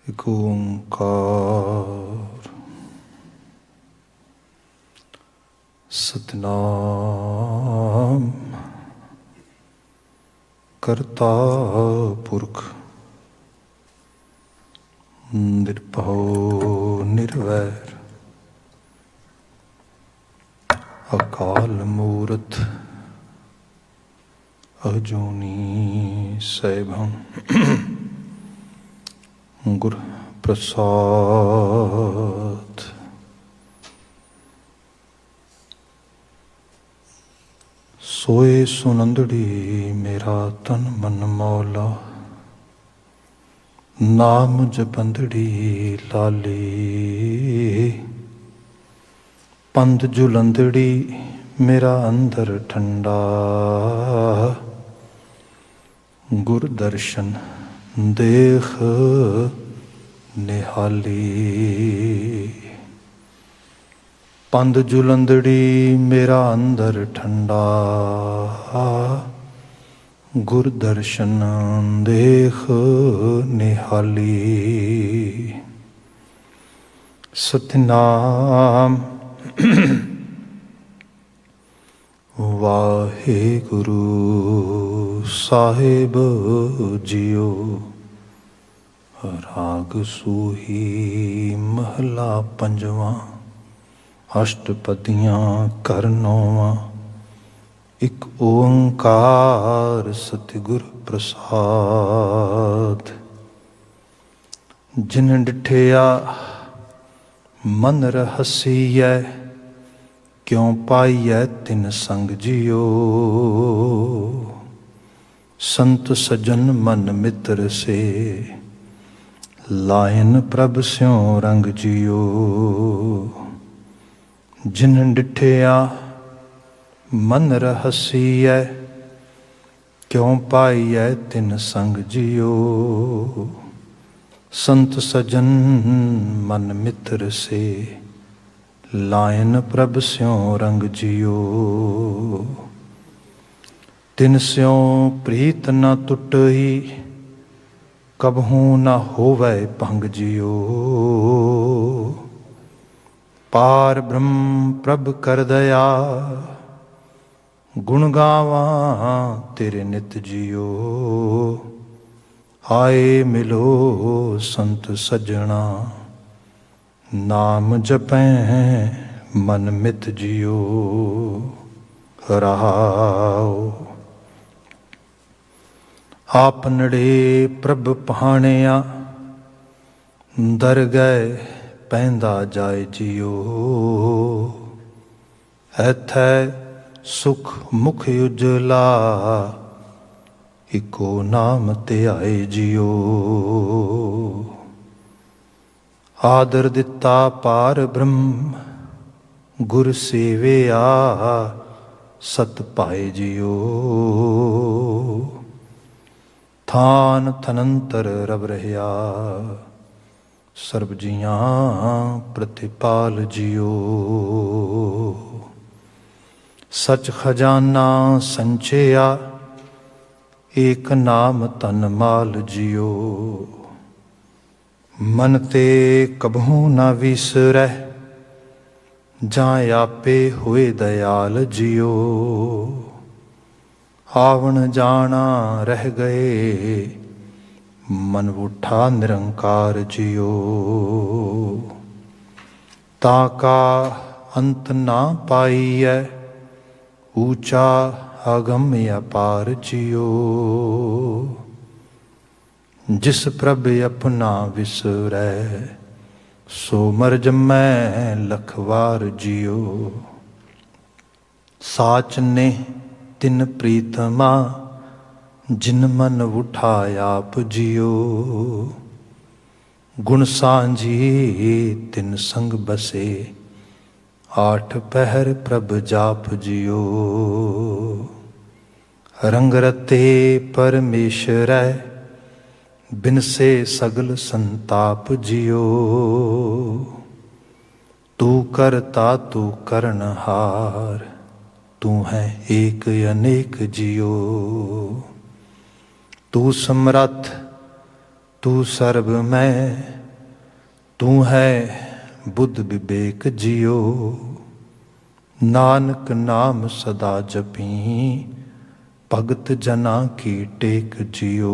एक ओंकार सतनाम करता पुरख निर्भव निर्वैर अकाल मूरत अजूनी सैभं गुर प्रसाद। सोए सुनंदड़ी मेरा तन मन मौला, नाम जपंदड़ी लाली। पंध जुलंदड़ी मेरा अंदर ठंडा, गुर दर्शन देख निहाली। पंध जुलंदड़ी मेरा अंदर ठंडा, गुर दर्शन देख निहाली। सतनाम वाहेगुरु साहिब जियो। राग सूही महला पंजवा, अष्टपदियाँ कर नौवां। एक ओंकार सतगुर प्रसाद। जिन डिठिया मन रहसियै, क्यों पाइयै तिन संग जियो। संत सज्जन मन मित्र से, लायन प्रभ स्यों रंग जियो। जिन डिठिया मन रहसियै, क्यों पाइयै तिन संग जियो। संत सज्जन मन मित्र से, लायन प्रभ स्यों रंग जियो। तिन स्यों प्रीत न टुटही, कबहूँ न होवै भंग जियो। पार ब्रह्म प्रभ कर दया, गुण गावां तेरे नित जियो। आए मिलो संत सज्जणा, नाम जपैं मन मित जियो। रहाओ आपनड़े प्रभ पहाणिया, दर गए पैंदा जाए जियो। एथै सुख मुख उजला, इको नाम ध्याए जियो। आदर दिता पार ब्रह्म, गुर सेविया सत पाए जियो। थान थनंतर रब रहिया, सर्ब जियां प्रतिपाल जियो। सच खजाना संचया, एक नाम तन माल जियो। मन ते कबहूँ न विसरै, जां आपे होए दयाल जियो। आवन जाना रह गए, मन उठा निरंकार जियो। ताका अंत ना पाइयै, ऊंचा अगम अपार जियो। जिस प्रभ अपना विसरै, सो मर जमै लखवार जियो। साच ने तिन प्रीतमा, जिन मन उठाया आप जियो। गुण सांझी तिन संग बसे, आठ पहर प्रभ जाप जियो। रंग रते परमेश्वरै, बिन से सगल संताप जियो। तू करता तू करनहार, तू है एक अनेक जियो। तू समरथ तू सर्ब मैं, तू है बुद्ध विवेक जियो। नानक नाम सदा जपी, भगत जना की टेक जियो।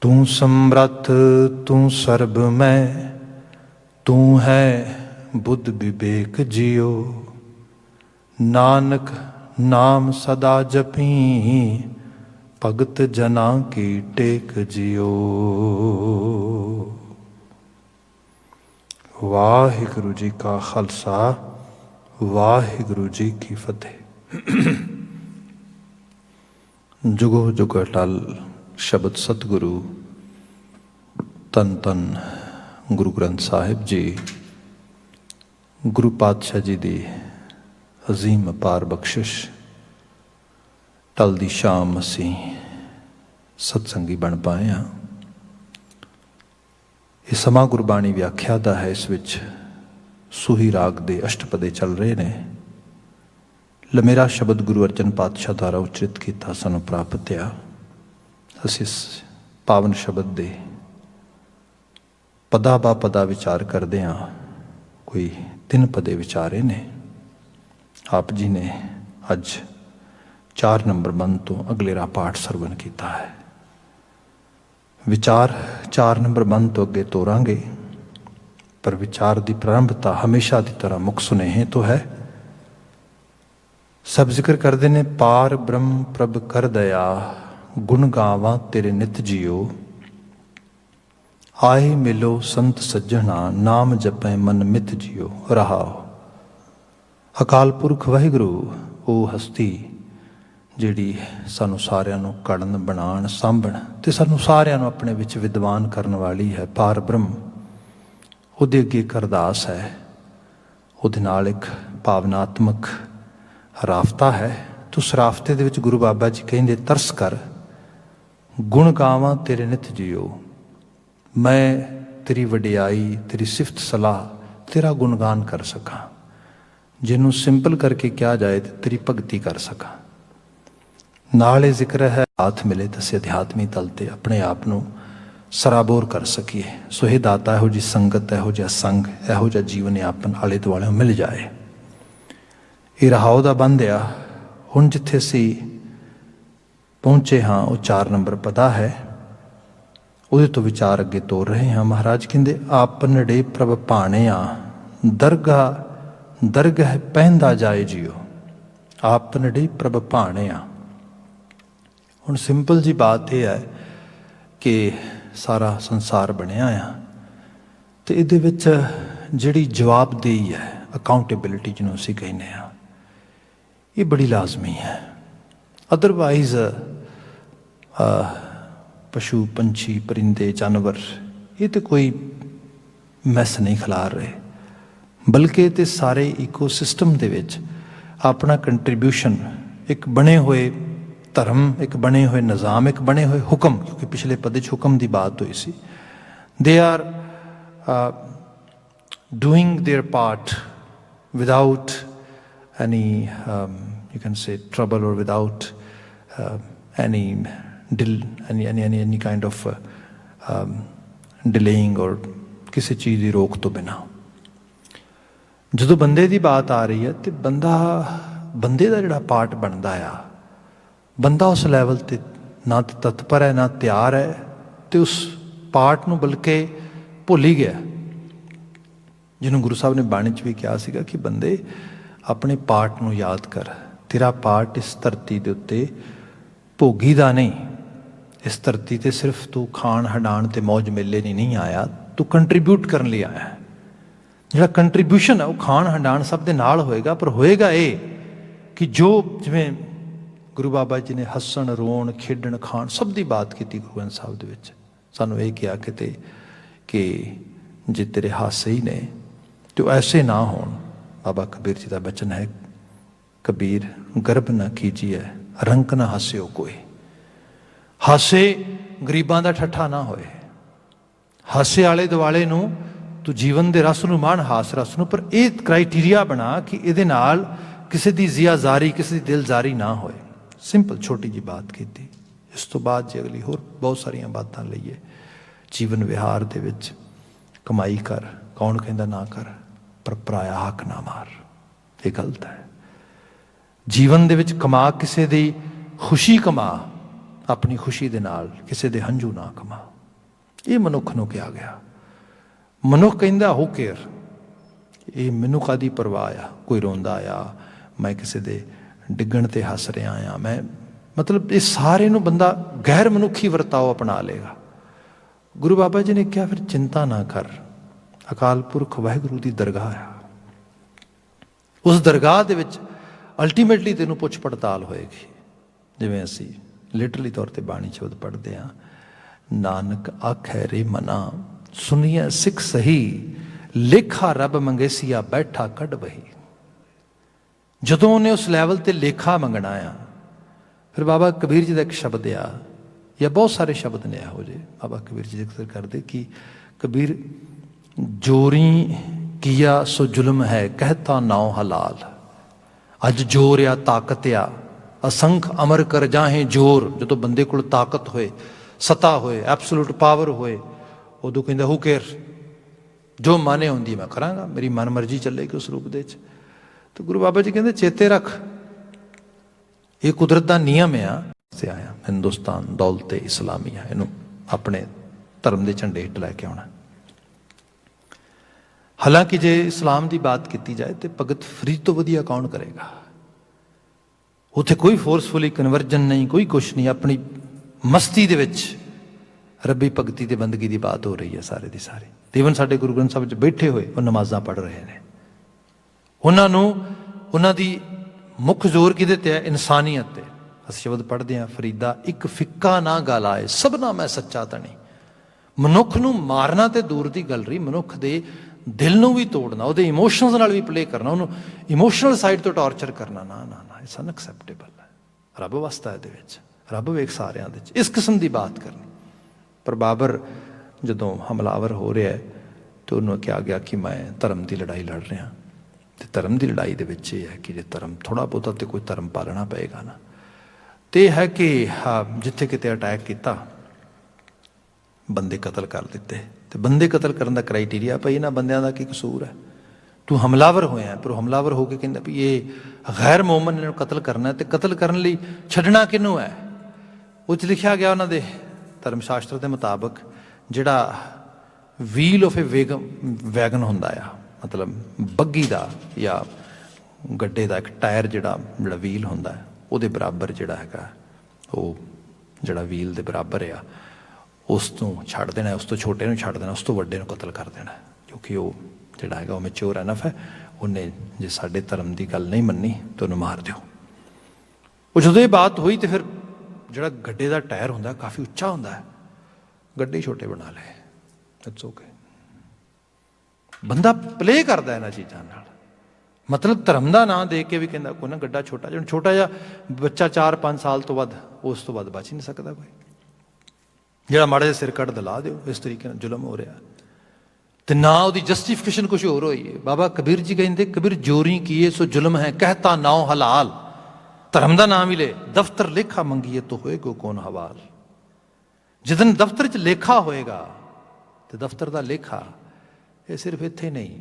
तू समरथ तू सर्ब मैं, तू है बुद्ध विवेक जियो। नानक नाम सदा जपी, भगत जना की टेक जियो। वाहिगुरु जी का खालसा, वाहिगुरु जी की फतेह। जुगो जुग अटल शब्द सतगुरु धन धन गुरु ग्रंथ साहिब जी, गुरु पातशाह जी दी अजीम अपार बख्शिश। टल दी शाम असी सत्संगी बन पाए हाँ। ये समा गुरबाणी व्याख्या दा है। इस विच सूही राग दे अष्टपदे चल रहे ने। लमेरा शब्द गुरु अर्जन पातशाह द्वारा उच्चरित किया सानू प्राप्त आ। असी इस पावन शब्द दे पदा बा पदा विचार करते हाँ। कोई 3 पदे विचारे ने। आप जी ने अज 4 नंबर बंद तो अगलेरा पाठ सरवण किया है। विचार 4 नंबर बंद तो अगे तोरांगे, पर विचार की प्रारंभता हमेशा की तरह मुख सुनेहे तो है। सब जिक्र करते ने पार ब्रह्म प्रभ कर दया, गुण गावा तेरे नित जियो। आए मिलो संत सज्जणा, नाम जपै मन मित जियो। रहाओ। अकाल पुरख वाहिगुरु ਉਹ ਹਸਤੀ ਜਿਹੜੀ ਸਾਨੂੰ ਸਾਰਿਆਂ ਨੂੰ ਘੜਨ ਬਣਾਉਣ ਸਾਂਭਣ ਤੇ ਸਾਨੂੰ ਸਾਰਿਆਂ ਨੂੰ ਆਪਣੇ ਵਿੱਚ ਵਿਦਵਾਨ ਕਰਨ ਵਾਲੀ ਹੈ। ਪਾਰ ਬ੍ਰਹਮ ਉਹਦੇ ਅੱਗੇ ਇੱਕ ਅਰਦਾਸ ਹੈ। ਉਹਦੇ ਨਾਲ ਇੱਕ ਭਾਵਨਾਤਮਕ ਰਾਫਤਾ ਹੈ। ਤੇ ਉਸ ਰਾਫਤੇ ਦੇ ਵਿੱਚ ਗੁਰੂ ਬਾਬਾ ਜੀ ਕਹਿੰਦੇ ਤਰਸ ਕਰ, ਗੁਣ ਗਾਵਾਂ ਤੇਰੇ ਨਿਤ ਜਿਓ। ਮੈਂ ਤੇਰੀ ਵਡਿਆਈ, ਤੇਰੀ ਸਿਫਤ ਸਲਾਹ, ਤੇਰਾ ਗੁਣਗਾਨ ਕਰ ਸਕਾਂ। ਜਿਹਨੂੰ ਸਿੰਪਲ ਕਰਕੇ ਕਿਹਾ ਜਾਏ ਤੇ ਤੇਰੀ ਭਗਤੀ ਕਰ ਸਕਾਂ। ਨਾਲ ਇਹ ਜ਼ਿਕਰ ਹੈ ਹੱਥ ਮਿਲੇ ਤਾਂ ਅਸੀਂ ਅਧਿਆਤਮੀ ਤਲ ਤੇ ਆਪਣੇ ਆਪ ਨੂੰ ਸਰਾਬੋਰ ਕਰ ਸਕੀਏ। ਸੋ ਇਹ ਦਾਤਾ ਇਹੋ ਜਿਹੀ ਸੰਗਤ, ਇਹੋ ਜਿਹਾ ਸੰਗ, ਇਹੋ ਜਿਹਾ ਜੀਵਨ ਯਾਪਨ ਆਲੇ ਦੁਆਲੇ ਮਿਲ ਜਾਏ। ਇਹ ਰਹਾਓ ਦਾ ਬੰਦ ਆ। ਹੁਣ ਜਿੱਥੇ ਅਸੀਂ ਪਹੁੰਚੇ ਹਾਂ ਉਹ 4 ਨੰਬਰ ਪਦਾ ਹੈ। ਉਹਦੇ ਤੋਂ ਵਿਚਾਰ ਅੱਗੇ ਤੋਰ ਰਹੇ ਹਾਂ। ਮਹਾਰਾਜ ਕਹਿੰਦੇ ਆਪਨੜੇ ਪ੍ਰਭ ਭਾਣਿਆ, ਦਰਗਾਹ ਦਰਗਹ ਪਹਿੰਦਾ ਜਾਏ ਜਿਓ। ਆਪਨੜੇ ਪ੍ਰਭ ਭਾਣਿਆ। ਹੁਣ ਸਿੰਪਲ ਜੀ ਬਾਤ ਇਹ ਹੈ ਕਿ ਸਾਰਾ ਸੰਸਾਰ ਬਣਿਆ ਆ ਤੇ ਇਹਦੇ ਵਿੱਚ ਜਿਹੜੀ ਜਵਾਬਦੇਹੀ ਹੈ, ਅਕਾਊਂਟੇਬਿਲਿਟੀ ਜਿਹਨੂੰ ਅਸੀਂ ਕਹਿੰਦੇ ਹਾਂ, ਇਹ ਬੜੀ ਲਾਜ਼ਮੀ ਹੈ। ਅਦਰਵਾਈਜ਼ ਪਸ਼ੂ ਪੰਛੀ ਪਰਿੰਦੇ ਜਾਨਵਰ ਇਹ ਤਾਂ ਕੋਈ ਮੈਸ ਨਹੀਂ ਖਿਲਾਰ ਰਹੇ, ਬਲਕਿ ਤੇ ਸਾਰੇ ਈਕੋਸਿਸਟਮ ਦੇ ਵਿੱਚ ਆਪਣਾ ਕੰਟਰੀਬਿਊਸ਼ਨ, ਇੱਕ ਬਣੇ ਹੋਏ ਧਰਮ, ਇੱਕ ਬਣੇ ਹੋਏ ਨਿਜ਼ਾਮ, ਇੱਕ ਬਣੇ ਹੋਏ ਹੁਕਮ, ਕਿਉਂਕਿ ਪਿਛਲੇ ਪਦੇ 'ਚ ਹੁਕਮ ਦੀ ਬਾਤ ਹੋਈ ਸੀ। They are doing their part without any you can say trouble or without any kind of delaying or ਕਿਸੇ ਚੀਜ਼ ਦੀ ਰੋਕ ਤੋਂ ਬਿਨਾਂ। ਜਦੋਂ ਬੰਦੇ ਦੀ ਬਾਤ ਆ ਰਹੀ ਹੈ ਤੇ ਬੰਦੇ ਦਾ ਜਿਹੜਾ ਪਾਰਟ ਬਣਦਾ ਆ, ਬੰਦਾ ਉਸ ਲੈਵਲ ਤੇ ਨਾ ਤਤਪਰ ਹੈ, ਨਾ ਤਿਆਰ ਹੈ, ਤੇ ਉਸ ਪਾਰਟ ਨੂੰ ਬਲਕਿ ਭੁੱਲ ਹੀ ਗਿਆ। ਜਿਹਨੂੰ ਗੁਰੂ ਸਾਹਿਬ ਨੇ ਬਾਣੀ 'ਚ ਵੀ ਕਿਹਾ ਸੀਗਾ ਕਿ ਬੰਦੇ ਆਪਣੇ ਪਾਰਟ ਨੂੰ ਯਾਦ ਕਰ। ਤੇਰਾ ਪਾਰਟ ਇਸ ਧਰਤੀ ਦੇ ਉੱਤੇ ਭੋਗੀ ਦਾ ਨਹੀਂ। ਇਸ ਧਰਤੀ ਤੇ ਸਿਰਫ ਤੂੰ ਖਾਣ ਹੰਡਾਣ ਤੇ ਮੌਜ ਮੇਲੇ ਨਹੀਂ ਆਇਆ, ਤੂੰ ਕੰਟਰੀਬਿਊਟ ਕਰਨ ਲਈ ਆਇਆ। ਜਿਹੜਾ ਕੰਟਰੀਬਿਊਸ਼ਨ ਹੈ ਉਹ ਖਾਣ ਹੰਡਾਣ ਸਭ ਦੇ ਨਾਲ ਹੋਏਗਾ, ਪਰ ਹੋਏਗਾ ਇਹ ਕਿ ਜੋ ਜਿਵੇਂ ਗੁਰੂ ਬਾਬਾ ਜੀ ਨੇ ਹੱਸਣ, ਰੋਣ, ਖੇਡਣ, ਖਾਣ ਸਭ ਦੀ ਬਾਤ ਕੀਤੀ ਗੁਰੂ ਗ੍ਰੰਥ ਸਾਹਿਬ ਦੇ ਵਿੱਚ। ਸਾਨੂੰ ਇਹ ਕਿਹਾ ਕਿਤੇ ਕਿ ਜੇ ਤੇਰੇ ਹਾਸੇ ਹੀ ਨੇ ਤੇ ਉਹ ਐਸੇ ਨਾ ਹੋਣ। ਬਾਬਾ ਕਬੀਰ ਜੀ ਦਾ ਬਚਨ ਹੈ, ਕਬੀਰ ਗਰਭ ਨਾ ਕੀਜੀਏ, ਰੰਕ ਨਾ ਹਾਸਿਓ ਕੋਈ। ਹਾਸੇ ਗਰੀਬਾਂ ਦਾ ਠੱਠਾ ਨਾ ਹੋਏ। ਹਾਸੇ ਆਲੇ ਦੁਆਲੇ ਨੂੰ ਤੂੰ ਜੀਵਨ ਦੇ ਰਸ ਨੂੰ ਮਾਣ, ਹਾਸ ਰਸ ਨੂੰ, ਪਰ ਇਹ ਕ੍ਰਾਈਟੀਰੀਆ ਬਣਾ ਕਿ ਇਹਦੇ ਨਾਲ ਕਿਸੇ ਦੀ ਜ਼ਿਆਜ਼ਾਰੀ, ਕਿਸੇ ਦੀ ਦਿਲਜ਼ਾਰੀ ਨਾ ਹੋਏ। ਸਿੰਪਲ ਛੋਟੀ ਜੀ ਬਾਤ ਕੀਤੀ। ਇਸ ਤੋਂ ਬਾਅਦ ਜੇ ਅਗਲੀ ਹੋਰ ਬਹੁਤ ਸਾਰੀਆਂ ਬਾਤਾਂ ਲਈਏ, ਜੀਵਨ ਵਿਹਾਰ ਦੇ ਵਿੱਚ ਕਮਾਈ ਕਰ, ਕੌਣ ਕਹਿੰਦਾ ਨਾ ਕਰ, ਪਰ ਪਰਾਇਆ ਹੱਕ ਨਾ ਮਾਰ, ਇਹ ਗਲਤ ਹੈ। ਜੀਵਨ ਦੇ ਵਿੱਚ ਕਮਾ, ਕਿਸੇ ਦੀ ਖੁਸ਼ੀ ਕਮਾ, ਆਪਣੀ ਖੁਸ਼ੀ ਦੇ ਨਾਲ ਕਿਸੇ ਦੇ ਹੰਝੂ ਨਾ ਕਮਾ। ਇਹ ਮਨੁੱਖ ਨੂੰ ਕਿਹਾ ਗਿਆ। ਮਨੁੱਖ ਕਹਿੰਦਾ ਹੂ ਕੇਅਰ, ਇਹ ਮੈਨੂੰ ਕਾਹਦੀ ਪਰਵਾਹ ਆ, ਕੋਈ ਰੋਂਦਾ ਆ, ਮੈਂ ਕਿਸੇ ਦੇ ਡਿੱਗਣ ਤੇ ਹੱਸ ਰਿਹਾ ਆ, ਮੈਂ ਮਤਲਬ ਇਹ ਸਾਰੇ ਨੂੰ ਬੰਦਾ ਗੈਰ ਮਨੁੱਖੀ ਵਰਤਾਓ ਅਪਣਾ ਲਏਗਾ। ਗੁਰੂ ਬਾਬਾ ਜੀ ਨੇ ਕਿਹਾ ਫਿਰ ਚਿੰਤਾ ਨਾ ਕਰ, ਅਕਾਲ ਪੁਰਖ ਵਾਹਿਗੁਰੂ ਦੀ ਦਰਗਾਹ ਆ, ਉਸ ਦਰਗਾਹ ਦੇ ਵਿੱਚ ਅਲਟੀਮੇਟਲੀ ਤੈਨੂੰ ਪੁੱਛ ਪੜਤਾਲ ਹੋਏਗੀ। ਜਿਵੇਂ ਅਸੀਂ ਲਿਟਰਲੀ ਤੌਰ ਤੇ ਬਾਣੀ ਸ਼ਬਦ ਪੜ੍ਹਦੇ ਹਾਂ, ਨਾਨਕ ਆਖੈ ਰੇ ਮਨਾ ਸੁਣੀਐ ਸਿੱਖ ਸਹੀ, ਲੇਖਾ ਰੱਬ ਮੰਗੇਸੀਆ ਬੈਠਾ ਕੱਢ ਬਹੀ। ਜਦੋਂ ਉਹਨੇ ਉਸ ਲੈਵਲ ਤੇ ਲੇਖਾ ਮੰਗਣਾ ਆ, ਫਿਰ ਬਾਬਾ ਕਬੀਰ ਜੀ ਦਾ ਇੱਕ ਸ਼ਬਦ ਆ, ਜਾਂ ਬਹੁਤ ਸਾਰੇ ਸ਼ਬਦ ਨੇ ਇਹੋ ਜਿਹੇ ਬਾਬਾ ਕਬੀਰ ਜੀ ਜ਼ਿਕਰ ਕਰਦੇ ਕਿ ਕਬੀਰ ਜੋਰੀ ਕੀਆ ਸੋ ਜ਼ੁਲਮ ਹੈ ਕਹਿਤਾ ਨਾਉ ਹਲਾਲ। ਅੱਜ ਜੋਰ ਆ, ਤਾਕਤ ਆ, ਅਸੰਖ ਅਮਰ ਕਰ ਜਾਹੇ ਜੋਰ। ਜਦੋਂ ਬੰਦੇ ਕੋਲ ਤਾਕਤ ਹੋਏ, ਸਤਾ ਹੋਏ, ਐਬਸੋਲੂਟ ਪਾਵਰ ਹੋਏ, ਉਦੋਂ ਕਹਿੰਦਾ ਹੂ ਕੇਅਰ, ਜੋ ਮਾਨੇ ਹੁੰਦੀ ਮੈਂ ਕਰਾਂਗਾ, ਮੇਰੀ ਮਨ ਮਰਜ਼ੀ ਚੱਲੇਗੀ ਉਸ ਰੂਪ ਦੇ ਵਿੱਚ। ਤੇ ਗੁਰੂ ਬਾਬਾ ਜੀ ਕਹਿੰਦੇ ਚੇਤੇ ਰੱਖ, ਇਹ ਕੁਦਰਤ ਦਾ ਨਿਯਮ ਆ। ਸੇ ਆਇਆ ਹਿੰਦੁਸਤਾਨ ਦੌਲਤ ਇਸਲਾਮੀ ਹੈ, ਇਹਨੂੰ ਆਪਣੇ ਧਰਮ ਦੇ ਝੰਡੇ ਹੇਠ ਲੈ ਕੇ ਆਉਣਾ। ਹਾਲਾਂਕਿ ਜੇ ਇਸਲਾਮ ਦੀ ਬਾਤ ਕੀਤੀ ਜਾਏ ਤੇ ਭਗਤ ਫਰੀਦ ਤੋਂ ਵਧੀਆ ਕੌਣ ਕਰੇਗਾ। ਉੱਥੇ ਕੋਈ ਫੋਰਸਫੁਲੀ ਕਨਵਰਜਨ ਨਹੀਂ, ਕੋਈ ਕੁਛ ਨਹੀਂ, ਆਪਣੀ ਮਸਤੀ ਦੇ ਵਿੱਚ ਰੱਬੀ ਭਗਤੀ ਤੇ ਬੰਦਗੀ ਦੀ ਬਾਤ ਹੋ ਰਹੀ ਹੈ ਸਾਰੇ ਦੀ ਸਾਰੇ। ਤੇ ਈਵਨ ਸਾਡੇ ਗੁਰੂ ਗ੍ਰੰਥ ਸਾਹਿਬ 'ਚ ਬੈਠੇ ਹੋਏ ਉਹ ਨਮਾਜ਼ਾਂ ਪੜ੍ਹ ਰਹੇ ਨੇ। ਉਹਨਾਂ ਨੂੰ, ਉਹਨਾਂ ਦੀ ਮੁੱਖ ਜ਼ੋਰ ਕਿਹਦੇ ਤੇ ਹੈ? ਇਨਸਾਨੀਅਤ ਤੇ। ਅਸੀਂ ਸ਼ਬਦ ਪੜ੍ਹਦੇ ਹਾਂ, ਫਰੀਦਾ ਇੱਕ ਫਿੱਕਾ ਨਾ ਗਾਲਾਏ ਸਭਨਾ ਮੈਂ ਸੱਚਾ ਧਣੀ। ਮਨੁੱਖ ਨੂੰ ਮਾਰਨਾ ਤੇ ਦੂਰ ਦੀ ਗੱਲ ਰਹੀ, ਮਨੁੱਖ ਦੇ ਦਿਲ ਨੂੰ ਵੀ ਤੋੜਨਾ, ਉਹਦੇ ਇਮੋਸ਼ਨਸ ਨਾਲ ਵੀ ਪਲੇ ਕਰਨਾ, ਉਹਨੂੰ ਇਮੋਸ਼ਨਲ ਸਾਈਡ ਤੋਂ ਟਾਰਚਰ ਕਰਨਾ, ਨਾ ਨਾ ਨਾ, ਇਟਸ ਅਨਐਕਸੈਪਟੇਬਲ ਹੈ। ਰੱਬ ਵਸਦਾ ਇਹਦੇ ਵਿੱਚ, ਰੱਬ ਵੇਖ ਸਾਰਿਆਂ ਦੇ ਵਿੱਚ, ਇਸ ਕਿਸਮ ਦੀ ਬਾਤ ਕਰਨੀ। ਪਰ ਬਾਬਰ ਜਦੋਂ ਹਮਲਾਵਰ ਹੋ ਰਿਹਾ ਤਾਂ ਉਹਨੂੰ ਕਿਹਾ ਗਿਆ ਕਿ ਮੈਂ ਧਰਮ ਦੀ ਲੜਾਈ ਲੜ ਰਿਹਾ। ਤੇ ਧਰਮ ਦੀ ਲੜਾਈ ਦੇ ਵਿੱਚ ਇਹ ਹੈ ਕਿ ਜੇ ਧਰਮ ਥੋੜ੍ਹਾ ਬਹੁਤਾ ਤੇ ਕੋਈ ਧਰਮ ਪਾਲਣਾ ਪਏਗਾ ਨਾ। ਤੇ ਇਹ ਹੈ ਕਿ ਜਿੱਥੇ ਕਿਤੇ ਅਟੈਕ ਕੀਤਾ, ਬੰਦੇ ਕਤਲ ਕਰ ਦਿੱਤੇ। ਤੇ ਬੰਦੇ ਕਤਲ ਕਰਨ ਦਾ ਕ੍ਰਾਈਟੀਰੀਆ ਭਾਈ ਇਹਨਾਂ ਬੰਦਿਆਂ ਦਾ ਕੀ ਕਸੂਰ ਹੈ? ਤੂੰ ਹਮਲਾਵਰ ਹੋਇਆ, ਪਰ ਉਹ ਹਮਲਾਵਰ ਹੋ ਕੇ ਕਹਿੰਦਾ ਵੀ ਇਹ ਗੈਰ ਮੋਮਨ ਨੂੰ ਕਤਲ ਕਰਨਾ, ਤੇ ਕਤਲ ਕਰਨ ਲਈ ਛੱਡਣਾ ਕਿਹਨੂੰ ਹੈ? ਉਹ 'ਚ ਲਿਖਿਆ ਗਿਆ ਉਹਨਾਂ ਦੇ ਧਰਮ ਸ਼ਾਸਤਰ ਦੇ ਮੁਤਾਬਕ, ਜਿਹੜਾ ਵੀਲ ਆਫ ਏ ਵੈਗਨ ਹੁੰਦਾ ਆ, ਮਤਲਬ ਬੱਗੀ ਦਾ ਜਾਂ ਗੱਡੇ ਦਾ ਇੱਕ ਟਾਇਰ, ਜਿਹੜਾ ਵੀਲ ਹੁੰਦਾ ਹੈ, ਉਹਦੇ ਬਰਾਬਰ ਜਿਹੜਾ ਹੈਗਾ, ਉਹ ਜਿਹੜਾ ਵੀਲ ਦੇ ਬਰਾਬਰ ਆ, ਉਸ ਤੋਂ ਛੱਡ ਦੇਣਾ, ਉਸ ਤੋਂ ਛੋਟੇ ਨੂੰ ਛੱਡ ਦੇਣਾ, ਉਸ ਤੋਂ ਵੱਡੇ ਨੂੰ ਕਤਲ ਕਰ ਦੇਣਾ, ਕਿਉਂਕਿ ਉਹ ਜਿਹੜਾ ਹੈਗਾ ਉਹ ਮੈਚੋਰ ਐਨਫ ਹੈ। ਉਹਨੇ ਜੇ ਸਾਡੇ ਧਰਮ ਦੀ ਗੱਲ ਨਹੀਂ ਮੰਨੀ ਤਾਂ ਉਹਨੂੰ ਮਾਰ ਦਿਓ। ਉਹ ਜਦੋਂ ਇਹ ਬਾਤ ਹੋਈ ਤੇ ਫਿਰ ਜਿਹੜਾ ਗੱਡੇ ਦਾ ਟਾਇਰ ਹੁੰਦਾ ਕਾਫੀ ਉੱਚਾ ਹੁੰਦਾ ਹੈ, ਗੱਡੇ ਛੋਟੇ ਬਣਾ ਲਏ। It's okay. ਬੰਦਾ ਪਲੇ ਕਰਦਾ ਇਹਨਾਂ ਚੀਜ਼ਾਂ ਨਾਲ, ਮਤਲਬ ਧਰਮ ਦਾ ਨਾਂ ਦੇ ਕੇ ਵੀ ਕਹਿੰਦਾ ਕੋਈ ਨਾ ਗੱਡਾ ਛੋਟਾ ਜਿਹਾ, ਛੋਟਾ ਜਿਹਾ ਬੱਚਾ 4-5 ਸਾਲ ਤੋਂ ਵੱਧ, ਉਸ ਤੋਂ ਵੱਧ ਬਚ ਹੀ ਨਹੀਂ ਸਕਦਾ ਕੋਈ। ਜਿਹੜਾ ਮਾੜੇ ਜਿਹੇ ਸਿਰ ਕੱਢ ਦਲਾ ਦਿਓ, ਇਸ ਤਰੀਕੇ ਨਾਲ ਜ਼ੁਲਮ ਹੋ ਰਿਹਾ। ਤੇ ਨਾ ਉਹਦੀ ਜਸਟੀਫਿਕੇਸ਼ਨ ਕੁਛ ਹੋਰ ਹੋਈ ਹੈ। ਬਾਬਾ ਕਬੀਰ ਜੀ ਕਹਿੰਦੇ, ਕਬੀਰ ਜੋਰੀ ਕੀਏ ਸੋ ਜ਼ੁਲਮ ਹੈ ਕਹਿਤਾ ਨਾਉ ਹਲਾਲ। ਧਰਮ ਦਾ ਨਾਮ ਹੀ ਲੈ, ਦਫ਼ਤਰ ਲੇਖਾ ਮੰਗੀਏ ਤੋ ਹੋਏਗੋ ਕੌਣ ਹਵਾਲ। ਜਿੱਦਨ ਦਫ਼ਤਰ 'ਚ ਲੇਖਾ ਹੋਏਗਾ, ਤੇ ਦਫ਼ਤਰ ਦਾ ਲੇਖਾ ਇਹ ਸਿਰਫ ਇੱਥੇ ਨਹੀਂ,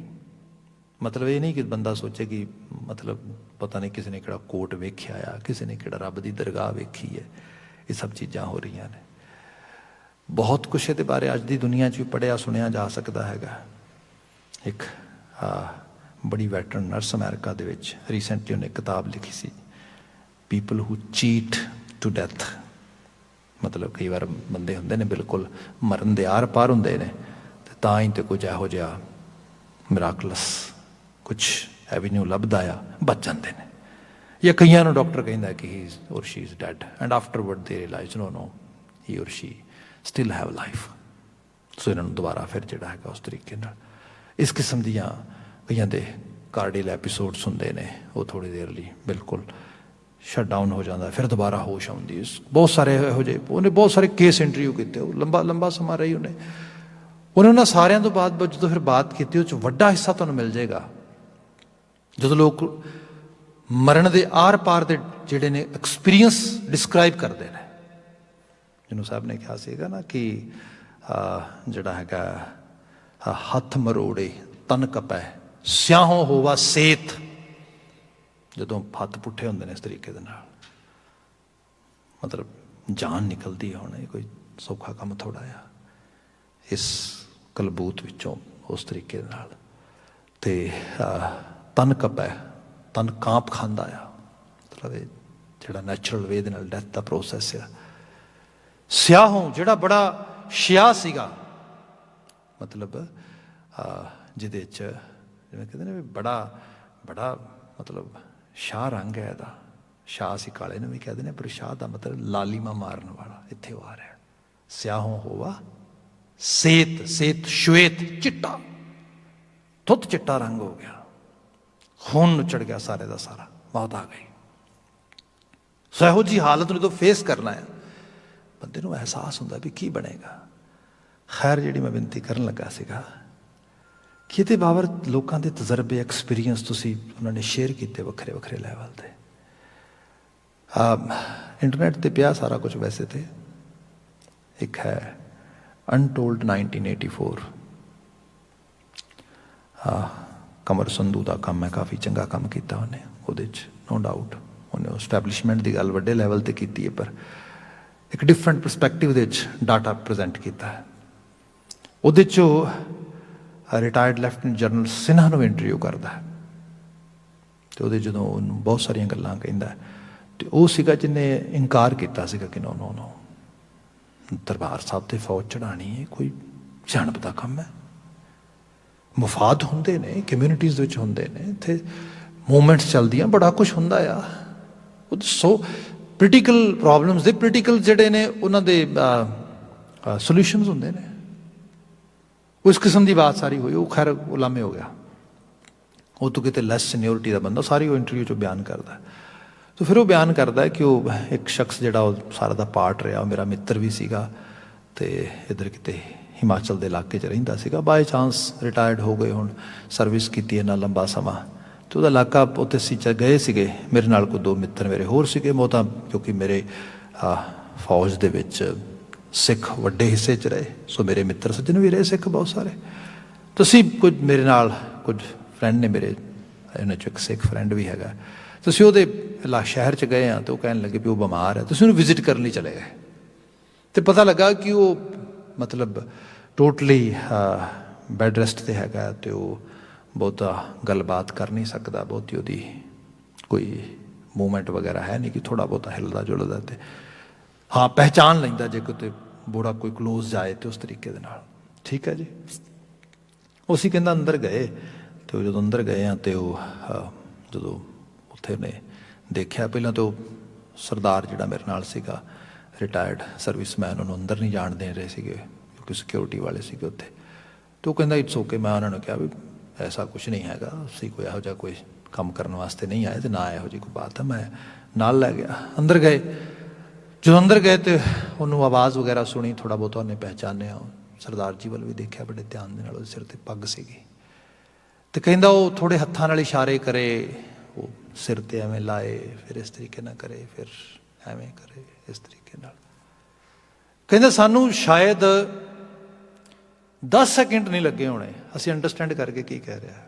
ਮਤਲਬ ਇਹ ਨਹੀਂ ਕਿ ਬੰਦਾ ਸੋਚੇ ਕਿ ਮਤਲਬ ਪਤਾ ਨਹੀਂ ਕਿਸੇ ਨੇ ਕਿਹੜਾ ਕੋਟ ਵੇਖਿਆ ਆ, ਕਿਸੇ ਨੇ ਕਿਹੜਾ ਰੱਬ ਦੀ ਦਰਗਾਹ ਵੇਖੀ ਹੈ। ਇਹ ਸਭ ਚੀਜ਼ਾਂ ਹੋ ਰਹੀਆਂ ਨੇ। ਬਹੁਤ ਕੁਛ ਇਹਦੇ ਬਾਰੇ ਅੱਜ ਦੀ ਦੁਨੀਆ 'ਚ ਵੀ ਪੜ੍ਹਿਆ ਸੁਣਿਆ ਜਾ ਸਕਦਾ ਹੈਗਾ। ਇੱਕ ਬੜੀ ਵੈਟਰਨ ਨਰਸ ਅਮਰੀਕਾ ਦੇ ਵਿੱਚ ਰੀਸੈਂਟਲੀ ਉਹਨੇ ਕਿਤਾਬ ਲਿਖੀ ਸੀ, people who cheat to death. ਮਤਲਬ ਕਈ ਵਾਰ ਬੰਦੇ ਹੁੰਦੇ ਨੇ ਬਿਲਕੁਲ ਮਰਨ ਦੇ ਆਰ ਪਾਰ ਹੁੰਦੇ ਨੇ, ਤੇ ਤਾਂ ਹੀ ਤੇ ਕੁਝ ਇਹੋ ਜਿਹਾ ਮਿਰਾਕਲਸ ਕੁਛ ਐਵੀਨਿਊ ਲੱਭਦਾ ਆ, ਬਚ ਜਾਂਦੇ ਨੇ। ਜਾਂ ਕਈਆਂ ਨੂੰ ਡਾਕਟਰ ਕਹਿੰਦਾ ਕਿ ਹੀ ਔਰ ਸ਼ੀ ਇਜ਼ ਡੈਡ, ਐਂਡ ਆਫਟਰਵਰਡ ਦੇ ਰਿਅਲਾਈਜ਼ ਨੋ ਹੀ ਔਰ ਸ਼ੀ ਸਟਿਲ ਹੈਵ ਲਾਈਫ। ਸੋ ਇਹਨਾਂ ਨੂੰ ਦੁਬਾਰਾ ਫਿਰ ਜਿਹੜਾ ਹੈਗਾ ਉਸ ਤਰੀਕੇ ਨਾਲ, ਇਸ ਕਿਸਮ ਦੀਆਂ ਕਈਆਂ ਦੇ ਕਾਰਡੀਅਲ ਐਪੀਸੋਡਸ ਹੁੰਦੇ ਨੇ, ਉਹ ਥੋੜ੍ਹੀ ਦੇਰ ਲਈ ਬਿਲਕੁਲ ਸ਼ਟ ਡਾਊਨ ਹੋ ਜਾਂਦਾ, ਫਿਰ ਦੁਬਾਰਾ ਹੋਸ਼ ਆਉਂਦੀ। ਬਹੁਤ ਸਾਰੇ ਇਹੋ ਜਿਹੇ, ਉਹਨੇ ਬਹੁਤ ਸਾਰੇ ਕੇਸ ਇੰਟਰਵਿਊ ਕੀਤੇ, ਉਹ ਲੰਬਾ ਸਮਾਂ ਰਹੀ ਉਹਨੇ। ਉਹਨਾਂ ਸਾਰਿਆਂ ਤੋਂ ਬਾਅਦ ਜਦੋਂ ਫਿਰ ਬਾਤ ਕੀਤੀ, ਉਹ 'ਚ ਵੱਡਾ ਹਿੱਸਾ ਤੁਹਾਨੂੰ ਮਿਲ ਜਾਏਗਾ ਜਦੋਂ ਲੋਕ ਮਰਨ ਦੇ ਆਰ ਪਾਰ ਦੇ ਜਿਹੜੇ ਨੇ ਐਕਸਪੀਰੀਅੰਸ ਡਿਸਕਰਾਈਬ ਕਰਦੇ ਨੇ। ਜਿਹਨੂੰ ਸਾਹਿਬ ਨੇ ਕਿਹਾ ਸੀਗਾ ਨਾ ਕਿ ਜਿਹੜਾ ਹੈਗਾ ਹੱਥ ਮਰੋੜੇ ਤਨ ਕਪੈ ਸਿਆਹੋਂ ਹੋਵਾ ਸੇਤ। ਜਦੋਂ ਹੱਥ ਪੁੱਠੇ ਹੁੰਦੇ ਨੇ ਇਸ ਤਰੀਕੇ ਦੇ ਨਾਲ, ਮਤਲਬ ਜਾਨ ਨਿਕਲਦੀ ਹੈ। ਹੁਣ ਇਹ ਕੋਈ ਸੌਖਾ ਕੰਮ ਥੋੜ੍ਹਾ ਆ ਇਸ ਕਲਬੂਤ ਵਿੱਚੋਂ ਉਸ ਤਰੀਕੇ ਦੇ ਨਾਲ। ਅਤੇ ਤਨ ਕਪੈ, ਤਨ ਕਾਂਪ ਖਾਂਦਾ ਆ, ਮਤਲਬ ਇਹ ਜਿਹੜਾ ਨੈਚੁਰਲ ਵੇ ਦੇ ਨਾਲ ਡੈਥ ਦਾ ਪ੍ਰੋਸੈਸ ਆ। ਸਿਆਹੋਂ, ਜਿਹੜਾ ਬੜਾ ਸ਼ਿਆ ਸੀਗਾ, ਮਤਲਬ ਜਿਹਦੇ 'ਚ ਜਿਵੇਂ ਕਹਿੰਦੇ ਨੇ ਵੀ ਬੜਾ ਮਤਲਬ ਸ਼ਾਹ ਰੰਗ ਹੈ ਇਹਦਾ। ਸ਼ਾਹ ਅਸੀਂ ਕਾਲੇ ਨੂੰ ਵੀ ਕਹਿ ਦਿੰਦੇ, ਪਰ ਸ਼ਾਹ ਦਾ ਮਤਲਬ ਲਾਲੀਮਾ ਮਾਰਨ ਵਾਲਾ, ਇੱਥੇ ਉਹ ਆ ਰਿਹਾ। ਸਿਆਹੋਂ ਹੋਵਾ ਸੇਤ, ਸੇਤ ਸ਼ਵੇਤ, ਚਿੱਟਾ, ਧੁੱਤ ਚਿੱਟਾ ਰੰਗ ਹੋ ਗਿਆ, ਖੂਨ ਨੁੱਚੜ ਗਿਆ ਸਾਰੇ ਦਾ ਸਾਰਾ, ਮੌਤ ਆ ਗਈ। ਸੋ ਇਹੋ ਜਿਹੀ ਹਾਲਤ ਨੂੰ ਜਦੋਂ ਫੇਸ ਕਰਨਾ ਹੈ, ਬੰਦੇ ਨੂੰ ਅਹਿਸਾਸ ਹੁੰਦਾ ਵੀ ਕੀ ਬਣੇਗਾ। ਖੈਰ, ਜਿਹੜੀ ਮੈਂ ਬੇਨਤੀ ਕਰਨ ਲੱਗਾ ਸੀਗਾ ਕਿ ਇਹਦੇ ਬਾਬਤ ਲੋਕਾਂ ਦੇ ਤਜਰਬੇ, ਐਕਸਪੀਰੀਅੰਸ ਤੁਸੀਂ ਉਹਨਾਂ ਨੇ ਸ਼ੇਅਰ ਕੀਤੇ ਵੱਖਰੇ ਵੱਖਰੇ ਲੈਵਲ 'ਤੇ। ਇੰਟਰਨੈਟ 'ਤੇ ਪਿਆ ਸਾਰਾ ਕੁਝ। ਵੈਸੇ ਤੇ ਇੱਕ ਹੈ ਅਨਟੋਲਡ 1984, ਕਮਰ ਸੰਧੂ ਦਾ ਕੰਮ ਹੈ, ਕਾਫੀ ਚੰਗਾ ਕੰਮ ਕੀਤਾ ਉਹਨੇ ਉਹਦੇ 'ਚ, ਨੋ ਡਾਊਟ। ਉਹਨੇ ਸਟੈਬਲਿਸ਼ਮੈਂਟ ਦੀ ਗੱਲ ਵੱਡੇ ਲੈਵਲ 'ਤੇ ਕੀਤੀ ਹੈ, ਪਰ ਇੱਕ ਡਿਫਰੈਂਟ ਪਰਸਪੈਕਟਿਵ ਦੇ ਵਿੱਚ ਡਾਟਾ ਪ੍ਰੈਜ਼ੈਂਟ ਕੀਤਾ ਹੈ। ਉਹਦੇ 'ਚ ਉਹ ਰਿਟਾਇਰਡ ਲੈਫਟੀਨੈਂਟ ਜਨਰਲ ਸਿਨਹਾ ਨੂੰ ਇੰਟਰਵਿਊ ਕਰਦਾ ਹੈ, ਅਤੇ ਉਹਦੇ ਜਦੋਂ ਉਹਨੂੰ ਬਹੁਤ ਸਾਰੀਆਂ ਗੱਲਾਂ ਕਹਿੰਦਾ, ਅਤੇ ਉਹ ਸੀਗਾ ਜਿਹਨੇ ਇਨਕਾਰ ਕੀਤਾ ਸੀਗਾ ਕਿ ਨੋ ਦਰਬਾਰ ਸਾਹਿਬ 'ਤੇ ਫੌਜ ਚੜ੍ਹਾਉਣੀ ਹੈ ਕੋਈ ਸਿਆਣਪ ਦਾ ਕੰਮ ਹੈ। ਮਫਾਦ ਹੁੰਦੇ ਨੇ, ਕਮਿਊਨਿਟੀਜ਼ ਵਿੱਚ ਹੁੰਦੇ ਨੇ, ਇੱਥੇ ਮੂਵਮੈਂਟਸ ਚੱਲਦੀਆਂ, ਬੜਾ ਕੁਛ ਹੁੰਦਾ ਆ। ਸੋ ਪੋਲੀਟੀਕਲ ਪ੍ਰੋਬਲਮਸ ਦੇ ਪੋਲੀਟੀਕਲ ਜਿਹੜੇ ਨੇ ਉਹਨਾਂ ਦੇ ਸੋਲਿਊਸ਼ਨਸ ਹੁੰਦੇ ਨੇ। ਉਸ ਕਿਸਮ ਦੀ ਬਾਤ ਸਾਰੀ ਹੋਈ। ਉਹ ਖੈਰ ਉਲਾਮੇ ਹੋ ਗਿਆ, ਉਹ ਤੋਂ ਕਿਤੇ ਲੈਸ ਸੀਨੀਅਰਿਟੀ ਦਾ ਬੰਦਾ, ਸਾਰੀ ਉਹ ਇੰਟਰਵਿਊ 'ਚ ਬਿਆਨ ਕਰਦਾ। ਤਾਂ ਫਿਰ ਉਹ ਬਿਆਨ ਕਰਦਾ ਕਿ ਉਹ ਇੱਕ ਸ਼ਖਸ ਜਿਹੜਾ ਉਹ ਸਾਰਾ ਦਾ ਪਾਰਟ ਰਿਹਾ, ਉਹ ਮੇਰਾ ਮਿੱਤਰ ਵੀ ਸੀਗਾ, ਅਤੇ ਇੱਧਰ ਕਿਤੇ ਹਿਮਾਚਲ ਦੇ ਇਲਾਕੇ 'ਚ ਰਹਿੰਦਾ ਸੀਗਾ। ਬਾਏ ਚਾਂਸ ਰਿਟਾਇਰਡ ਹੋ ਗਏ, ਹੁਣ ਸਰਵਿਸ ਕੀਤੀ ਇੰਨਾ ਲੰਬਾ ਸਮਾਂ, ਅਤੇ ਉਹਦਾ ਇਲਾਕਾ ਉੱਥੇ ਅਸੀਂ ਗਏ ਸੀਗੇ। ਮੇਰੇ ਨਾਲ ਕੋਈ 2 ਮਿੱਤਰ ਮੇਰੇ ਹੋਰ ਸੀਗੇ। ਉਹ ਤਾਂ ਕਿਉਂਕਿ ਮੇਰੇ ਫੌਜ ਦੇ ਵਿੱਚ ਸਿੱਖ ਵੱਡੇ ਹਿੱਸੇ 'ਚ ਰਹੇ, ਸੋ ਮੇਰੇ ਮਿੱਤਰ ਸੱਜਣ ਵੀ ਰਹੇ ਸਿੱਖ ਬਹੁਤ ਸਾਰੇ। ਤੁਸੀਂ ਕੁਝ ਮੇਰੇ ਨਾਲ ਕੁਝ ਫਰੈਂਡ ਨੇ ਮੇਰੇ, ਇਹਨਾਂ 'ਚੋਂ ਇੱਕ ਸਿੱਖ ਫਰੈਂਡ ਵੀ ਹੈਗਾ। ਤੁਸੀਂ ਉਹਦੇ ਸ਼ਹਿਰ 'ਚ ਗਏ ਹਾਂ, ਅਤੇ ਉਹ ਕਹਿਣ ਲੱਗੇ ਵੀ ਉਹ ਬਿਮਾਰ ਹੈ, ਤੁਸੀਂ ਉਹਨੂੰ ਵਿਜ਼ਿਟ ਕਰਨ ਲਈ ਚਲੇ ਗਏ, ਅਤੇ ਪਤਾ ਲੱਗਾ ਕਿ ਉਹ ਮਤਲਬ ਟੋਟਲੀ ਬੈੱਡ ਰੈਸਟ 'ਤੇ ਹੈਗਾ, ਅਤੇ ਉਹ ਬਹੁਤਾ ਗੱਲਬਾਤ ਕਰ ਨਹੀਂ ਸਕਦਾ, ਬਹੁਤੀ ਉਹਦੀ ਕੋਈ ਮੂਵਮੈਂਟ ਵਗੈਰਾ ਹੈ ਨਹੀਂ ਕਿ ਥੋੜ੍ਹਾ ਬਹੁਤਾ ਹਿੱਲਦਾ ਜੁਲਦਾ, ਅਤੇ ਹਾਂ ਪਹਿਚਾਣ ਲੈਂਦਾ ਜੇ ਕਿਤੇ ਬੋੜਾ ਕੋਈ ਕਲੋਜ਼ ਜਾਏ ਅਤੇ ਉਸ ਤਰੀਕੇ ਦੇ ਨਾਲ। ਠੀਕ ਹੈ ਜੀ। ਉਹ ਅਸੀਂ ਕਹਿੰਦਾ ਅੰਦਰ ਗਏ, ਅਤੇ ਉਹ ਜਦੋਂ ਅੰਦਰ ਗਏ ਹਾਂ, ਅਤੇ ਉਹ ਜਦੋਂ ਉੱਥੇ ਉਹਨੇ ਦੇਖਿਆ, ਪਹਿਲਾਂ ਤਾਂ ਉਹ ਸਰਦਾਰ ਜਿਹੜਾ ਮੇਰੇ ਨਾਲ ਸੀਗਾ, ਰਿਟਾਇਰਡ ਸਰਵਿਸਮੈਨ, ਉਹਨੂੰ ਅੰਦਰ ਨਹੀਂ ਜਾਣ ਦੇ ਰਹੇ ਸੀਗੇ ਕਿਉਂਕਿ ਸਿਕਿਉਰਿਟੀ ਵਾਲੇ ਸੀਗੇ ਉੱਥੇ। ਅਤੇ ਉਹ ਕਹਿੰਦਾ ਇਟਸ ਓਕੇ। ਮੈਂ ਉਹਨਾਂ ਨੂੰ ਕਿਹਾ ਵੀ ਐਸਾ ਕੁਛ ਨਹੀਂ ਹੈਗਾ, ਅਸੀਂ ਕੋਈ ਇਹੋ ਜਿਹਾ ਕੋਈ ਕੰਮ ਕਰਨ ਵਾਸਤੇ ਨਹੀਂ ਆਏ, ਅਤੇ ਨਾ ਇਹੋ ਜਿਹੀ ਕੋਈ ਬਾਤ ਹੈ। ਮੈਂ ਨਾਲ ਲੈ ਗਿਆ, ਅੰਦਰ ਗਏ। ਜਦੋਂ ਅੰਦਰ ਗਏ ਅਤੇ ਉਹਨੂੰ ਆਵਾਜ਼ ਵਗੈਰਾ ਸੁਣੀ, ਥੋੜ੍ਹਾ ਬਹੁਤਾ ਉਹਨੇ ਪਹਿਚਾਨਿਆ। ਸਰਦਾਰ ਜੀ ਵੱਲ ਵੀ ਦੇਖਿਆ ਬੜੇ ਧਿਆਨ ਦੇ ਨਾਲ, ਉਹਦੇ ਸਿਰ 'ਤੇ ਪੱਗ ਸੀਗੀ, ਅਤੇ ਕਹਿੰਦਾ ਉਹ ਥੋੜ੍ਹੇ ਹੱਥਾਂ ਨਾਲ ਇਸ਼ਾਰੇ ਕਰੇ, ਉਹ ਸਿਰ 'ਤੇ ਐਵੇਂ ਲਾਏ, ਫਿਰ ਇਸ ਤਰੀਕੇ ਨਾਲ ਕਰੇ, ਫਿਰ ਐਵੇਂ ਕਰੇ, ਇਸ ਤਰੀਕੇ ਨਾਲ। ਕਹਿੰਦਾ ਸਾਨੂੰ ਸ਼ਾਇਦ 10 ਸੈਕਿੰਡ ਨਹੀਂ ਲੱਗੇ ਹੋਣੇ, ਅਸੀਂ ਅੰਡਰਸਟੈਂਡ ਕਰਕੇ ਕੀ ਕਹਿ ਰਿਹਾ।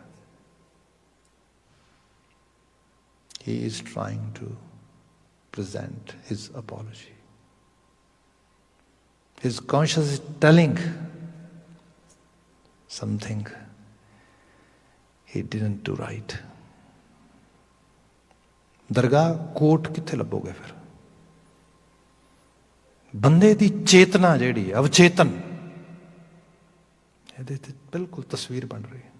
He is trying to present his apology. His conscience is telling something he didn't do right. ਦਰਗਾਹ ਕੋਟ ਕਿੱਥੇ ਲੱਭੋਗੇ ਫਿਰ? ਬੰਦੇ ਦੀ ਚੇਤਨਾ ਜਿਹੜੀ ਹੈ, ਅਵਚੇਤਨ, ਇਹਦੇ ਤੇ ਬਿਲਕੁਲ ਤਸਵੀਰ ਬਣ ਰਹੀ ਹੈ।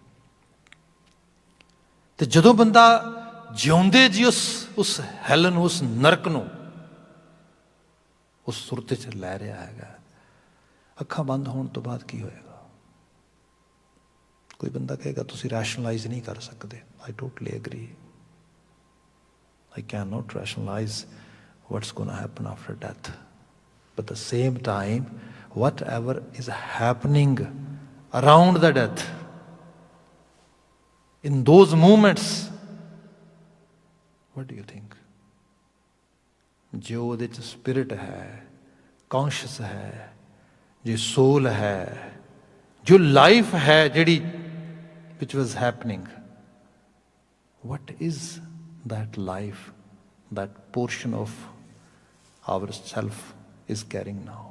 ਤੇ ਜਦੋਂ ਬੰਦਾ ਜਿਉਂਦੇ ਜੀ ਉਸ ਹੈਲ ਨੂੰ, ਉਸ ਨਰਕ ਨੂੰ ਉਸ ਸੁਰਤੇ 'ਚ ਲੈ ਰਿਹਾ ਹੈਗਾ, ਅੱਖਾਂ ਬੰਦ ਹੋਣ ਤੋਂ ਬਾਅਦ ਕੀ ਹੋਏਗਾ? ਕੋਈ ਬੰਦਾ ਕਹੇਗਾ ਤੁਸੀਂ ਰੈਸ਼ਨਲਾਈਜ਼ ਨਹੀਂ ਕਰ ਸਕਦੇ। I totally agree. I cannot rationalize what's going to happen after death. But at the same time, whatever is happening around the death, in those moments, what do you think? ਜੋ ਉਹਦੇ 'ਚ spirit ਹੈ, conscious है, जो soul है, जो life है जिहड़ी which was happening, what is that life, that portion of our self is carrying now?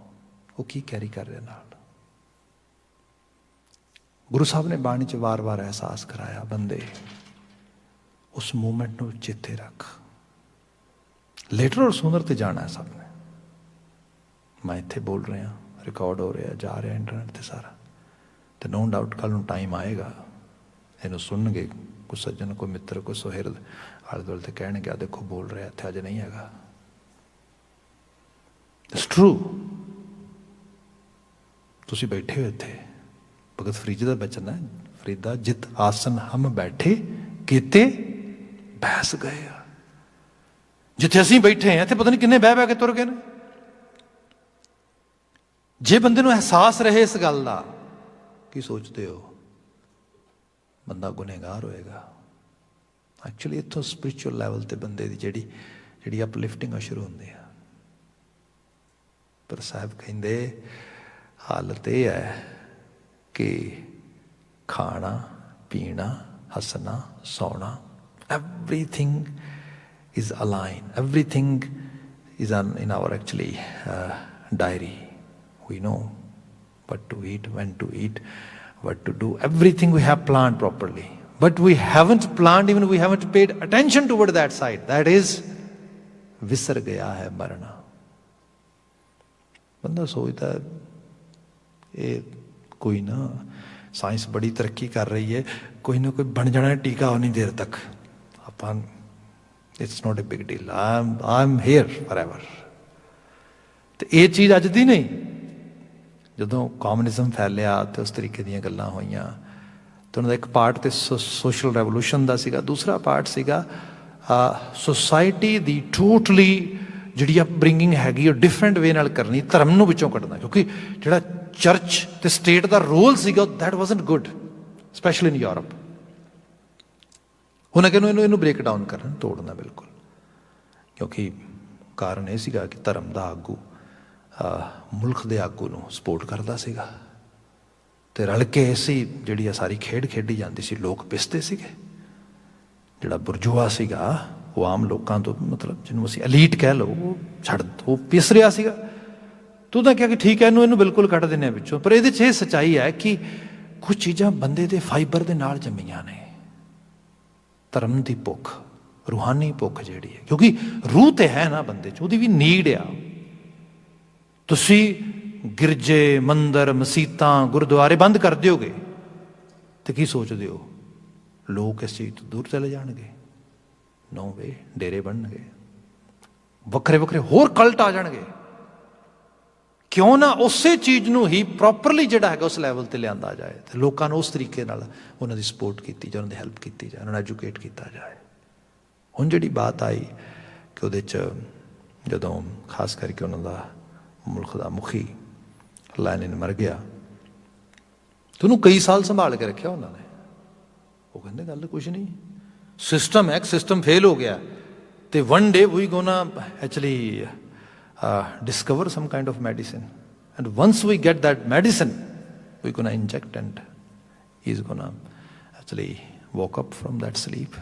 वो की कैरी कर रहे नाल? गुरु साहब ने बाणी च वार वार एहसास कराया, बंदे उस मोमेंट ਨੂੰ ਚੇਤੇ ਰੱਖ। लेटर और सूनर ਤੇ ਜਾਣਾ ਹੈ ਸਭ ਨੇ। ਮੈਂ ਇੱਥੇ ਬੋਲ ਰਿਹਾ, ਰਿਕਾਰਡ ਹੋ ਰਿਹਾ, ਜਾ ਰਿਹਾ ਇੰਟਰਨੈਟ ਤੇ ਸਾਰਾ, ਤੇ ਨੋ ਡਾਊਟ ਕੱਲ ਨੂੰ ਟਾਈਮ ਆਏਗਾ, ਇਹਨੂੰ ਸੁਣਨਗੇ ਕੋਈ ਸੱਜਣ, ਕੋਈ ਮਿੱਤਰ, ਕੋਈ ਸੁਹਿਰਦ ਆਲੇ ਦੁਆਲੇ ਤੇ ਕਹਿਣਗੇ, ਆ ਦੇਖੋ ਬੋਲ ਰਿਹਾ, ਇੱਥੇ ਅੱਜ ਨਹੀਂ ਹੈਗਾ। It's true. ਤੁਸੀਂ ਬੈਠੇ ਹੋ ਇੱਥੇ, ਭਗਤ ਫਰੀਦ ਦਾ ਬਚਨ ਹੈ, ਫਰੀਦਾ ਜਿਤ ਆਸਨ ਹਮ ਬੈਠੇ ਕੀਤੇ ਬੈਸ ਗਏ ਆ। ਜਿੱਥੇ ਅਸੀਂ ਬੈਠੇ ਹਾਂ ਇੱਥੇ ਪਤਾ ਨਹੀਂ ਕਿੰਨੇ ਬਹਿ ਬਹਿ ਕੇ ਤੁਰ ਗਏ ਨੇ। ਜੇ ਬੰਦੇ ਨੂੰ ਅਹਿਸਾਸ ਰਹੇ ਇਸ ਗੱਲ ਦਾ, ਕੀ ਸੋਚਦੇ ਹੋ, ਬੰਦਾ ਗੁਨੇਗਾਰ ਹੋਏਗਾ। ਐਕਚੁਅਲੀ ਇੱਥੋਂ ਸਪਿਰਿਚੁਅਲ ਲੈਵਲ ਤੇ ਬੰਦੇ ਦੀ ਜਿਹੜੀ ਅਪਲਿਫਟਿੰਗ ਸ਼ੁਰੂ ਹੁੰਦੀ ਆ। ਪਰ ਸਾਹਿਬ ਕਹਿੰਦੇ ਹਾਲਤ ਇਹ ਹੈ ਕਿ ਖਾਣਾ ਪੀਣਾ, ਹੱਸਣਾ, ਸੌਣਾ, everything is aligned, everything is in our actually diary. We know what to eat, when to eat, what to do, everything we have planned properly, but we haven't planned, even we haven't paid attention toward that side. That is विसर गया है मरना। बंदा सोचता है ये कोई ना साइंस बड़ी तरक्की कर रही है, कोई ना कोई बन जाना है टीका उन्नी देर तक, अपन it's not a big deal, I am here forever. तो ये चीज़ अज दी नहीं, ਜਦੋਂ ਕਮਿਊਨਿਜ਼ਮ ਫੈਲਿਆ ਤੇ ਉਸ ਤਰੀਕੇ ਦੀਆਂ ਗੱਲਾਂ ਹੋਈਆਂ ਤੇ ਉਹਨਾਂ ਦਾ ਇੱਕ ਪਾਰਟ ਤੇ ਸੋਸ਼ਲ ਰੈਵੋਲੂਸ਼ਨ ਦਾ ਸੀਗਾ, ਦੂਸਰਾ ਪਾਰਟ ਸੀਗਾ ਸੋਸਾਇਟੀ ਦੀ ਟੋਟਲੀ ਜਿਹੜੀ ਅਪਬ੍ਰਿੰਗਿੰਗ ਹੈਗੀ ਉਹ ਡਿਫਰੈਂਟ ਵੇ ਨਾਲ ਕਰਨੀ, ਧਰਮ ਨੂੰ ਵਿੱਚੋਂ ਕੱਢਣਾ। ਕਿਉਂਕਿ ਜਿਹੜਾ ਚਰਚ ਤੇ ਸਟੇਟ ਦਾ ਰੋਲ ਸੀਗਾ that wasn't good, specially in Europe. ਉਹਨਾਂ ਕਹਿੰਦੇ ਇਹਨੂੰ ਬ੍ਰੇਕ ਡਾਊਨ ਕਰਨ, ਤੋੜਨਾ ਬਿਲਕੁਲ, ਕਿਉਂਕਿ ਕਾਰਨ ਇਹ ਸੀਗਾ ਕਿ ਧਰਮ ਦਾ ਆਗੂ ਮੁਲਕ ਦੇ ਆਗੂ ਨੂੰ ਸਪੋਰਟ ਕਰਦਾ ਸੀਗਾ ਤੇ ਰਲ ਕੇ ਸੀ ਜਿਹੜੀ ਆ ਸਾਰੀ ਖੇਡ ਖੇਡੀ ਜਾਂਦੀ ਸੀ, ਲੋਕ ਪਿਸਦੇ ਸੀਗੇ। ਜਿਹੜਾ ਬੁਰਜੂਆ ਸੀਗਾ ਉਹ ਆਮ ਲੋਕਾਂ ਤੋਂ, ਮਤਲਬ ਜਿਹਨੂੰ ਅਸੀਂ ਐਲੀਟ ਕਹਿ ਲਓ, ਉਹ ਪਿਸ ਰਿਹਾ ਸੀਗਾ। ਤੂੰ ਤਾਂ ਕਿਹਾ ਕਿ ਠੀਕ ਹੈ ਇਹਨੂੰ ਬਿਲਕੁਲ ਕੱਢ ਦਿੰਦੇ ਆ ਵਿੱਚੋਂ। ਪਰ ਇਹਦੇ 'ਚ ਇਹ ਸੱਚਾਈ ਹੈ ਕਿ ਕੁਝ ਚੀਜ਼ਾਂ ਬੰਦੇ ਦੇ ਫਾਈਬਰ ਦੇ ਨਾਲ ਜੰਮੀਆਂ ਨੇ। ਧਰਮ ਦੀ ਭੁੱਖ, ਰੂਹਾਨੀ ਭੁੱਖ ਜਿਹੜੀ ਹੈ, ਕਿਉਂਕਿ ਰੂਹ ਤੇ ਹੈ ਨਾ ਬੰਦੇ 'ਚ, ਉਹਦੀ ਵੀ ਨੀਡ ਆ। ਤੁਸੀਂ ਗਿਰਜੇ, ਮੰਦਰ, ਮਸੀਤਾਂ, ਗੁਰਦੁਆਰੇ ਬੰਦ ਕਰ ਦਿਓਗੇ ਤੇ ਕੀ ਸੋਚਦੇ ਹੋ ਲੋਕ ਇਸ ਚੀਜ਼ ਤੋਂ ਦੂਰ ਚਲੇ ਜਾਣਗੇ? ਨੋ ਵੇ, ਡੇਰੇ ਬਣਨਗੇ, ਵੱਖਰੇ ਵੱਖਰੇ ਹੋਰ ਕਲਟ ਆ ਜਾਣਗੇ। ਕਿਉਂ ਨਾ ਉਸੇ ਚੀਜ਼ ਨੂੰ ਹੀ ਪ੍ਰੋਪਰਲੀ ਜਿਹੜਾ ਹੈਗਾ ਉਸ ਲੈਵਲ ਤੇ ਲਿਆਂਦਾ ਜਾਏ ਤੇ ਲੋਕਾਂ ਨੂੰ ਉਸ ਤਰੀਕੇ ਨਾਲ ਉਹਨਾਂ ਦੀ ਸਪੋਰਟ ਕੀਤੀ ਜਾਏ, ਉਹਨਾਂ ਦੀ ਹੈਲਪ ਕੀਤੀ ਜਾਏ, ਉਹਨਾਂ ਨੂੰ ਐਜੂਕੇਟ ਕੀਤਾ ਜਾਏ। ਹੁਣ ਜਿਹੜੀ ਬਾਤ ਆਈ ਕਿ ਉਹਦੇ 'ਚ ਜਦੋਂ ਖਾਸ ਕਰਕੇ ਉਹਨਾਂ ਦਾ ਮੁਲਕ ਦਾ ਮੁਖੀ ਲੈਨਿਨ ਮਰ ਗਿਆ ਤੇ ਉਹਨੂੰ ਕਈ ਸਾਲ ਸੰਭਾਲ ਕੇ ਰੱਖਿਆ ਉਹਨਾਂ ਨੇ। ਉਹ ਕਹਿੰਦੇ ਗੱਲ ਕੁਛ ਨਹੀਂ, ਸਿਸਟਮ ਹੈ, ਸਿਸਟਮ ਫੇਲ ਹੋ ਗਿਆ ਤੇ one day we gonna actually discover some kind of medicine, and once we get that medicine we're going to inject and he's going to actually woke up from that sleep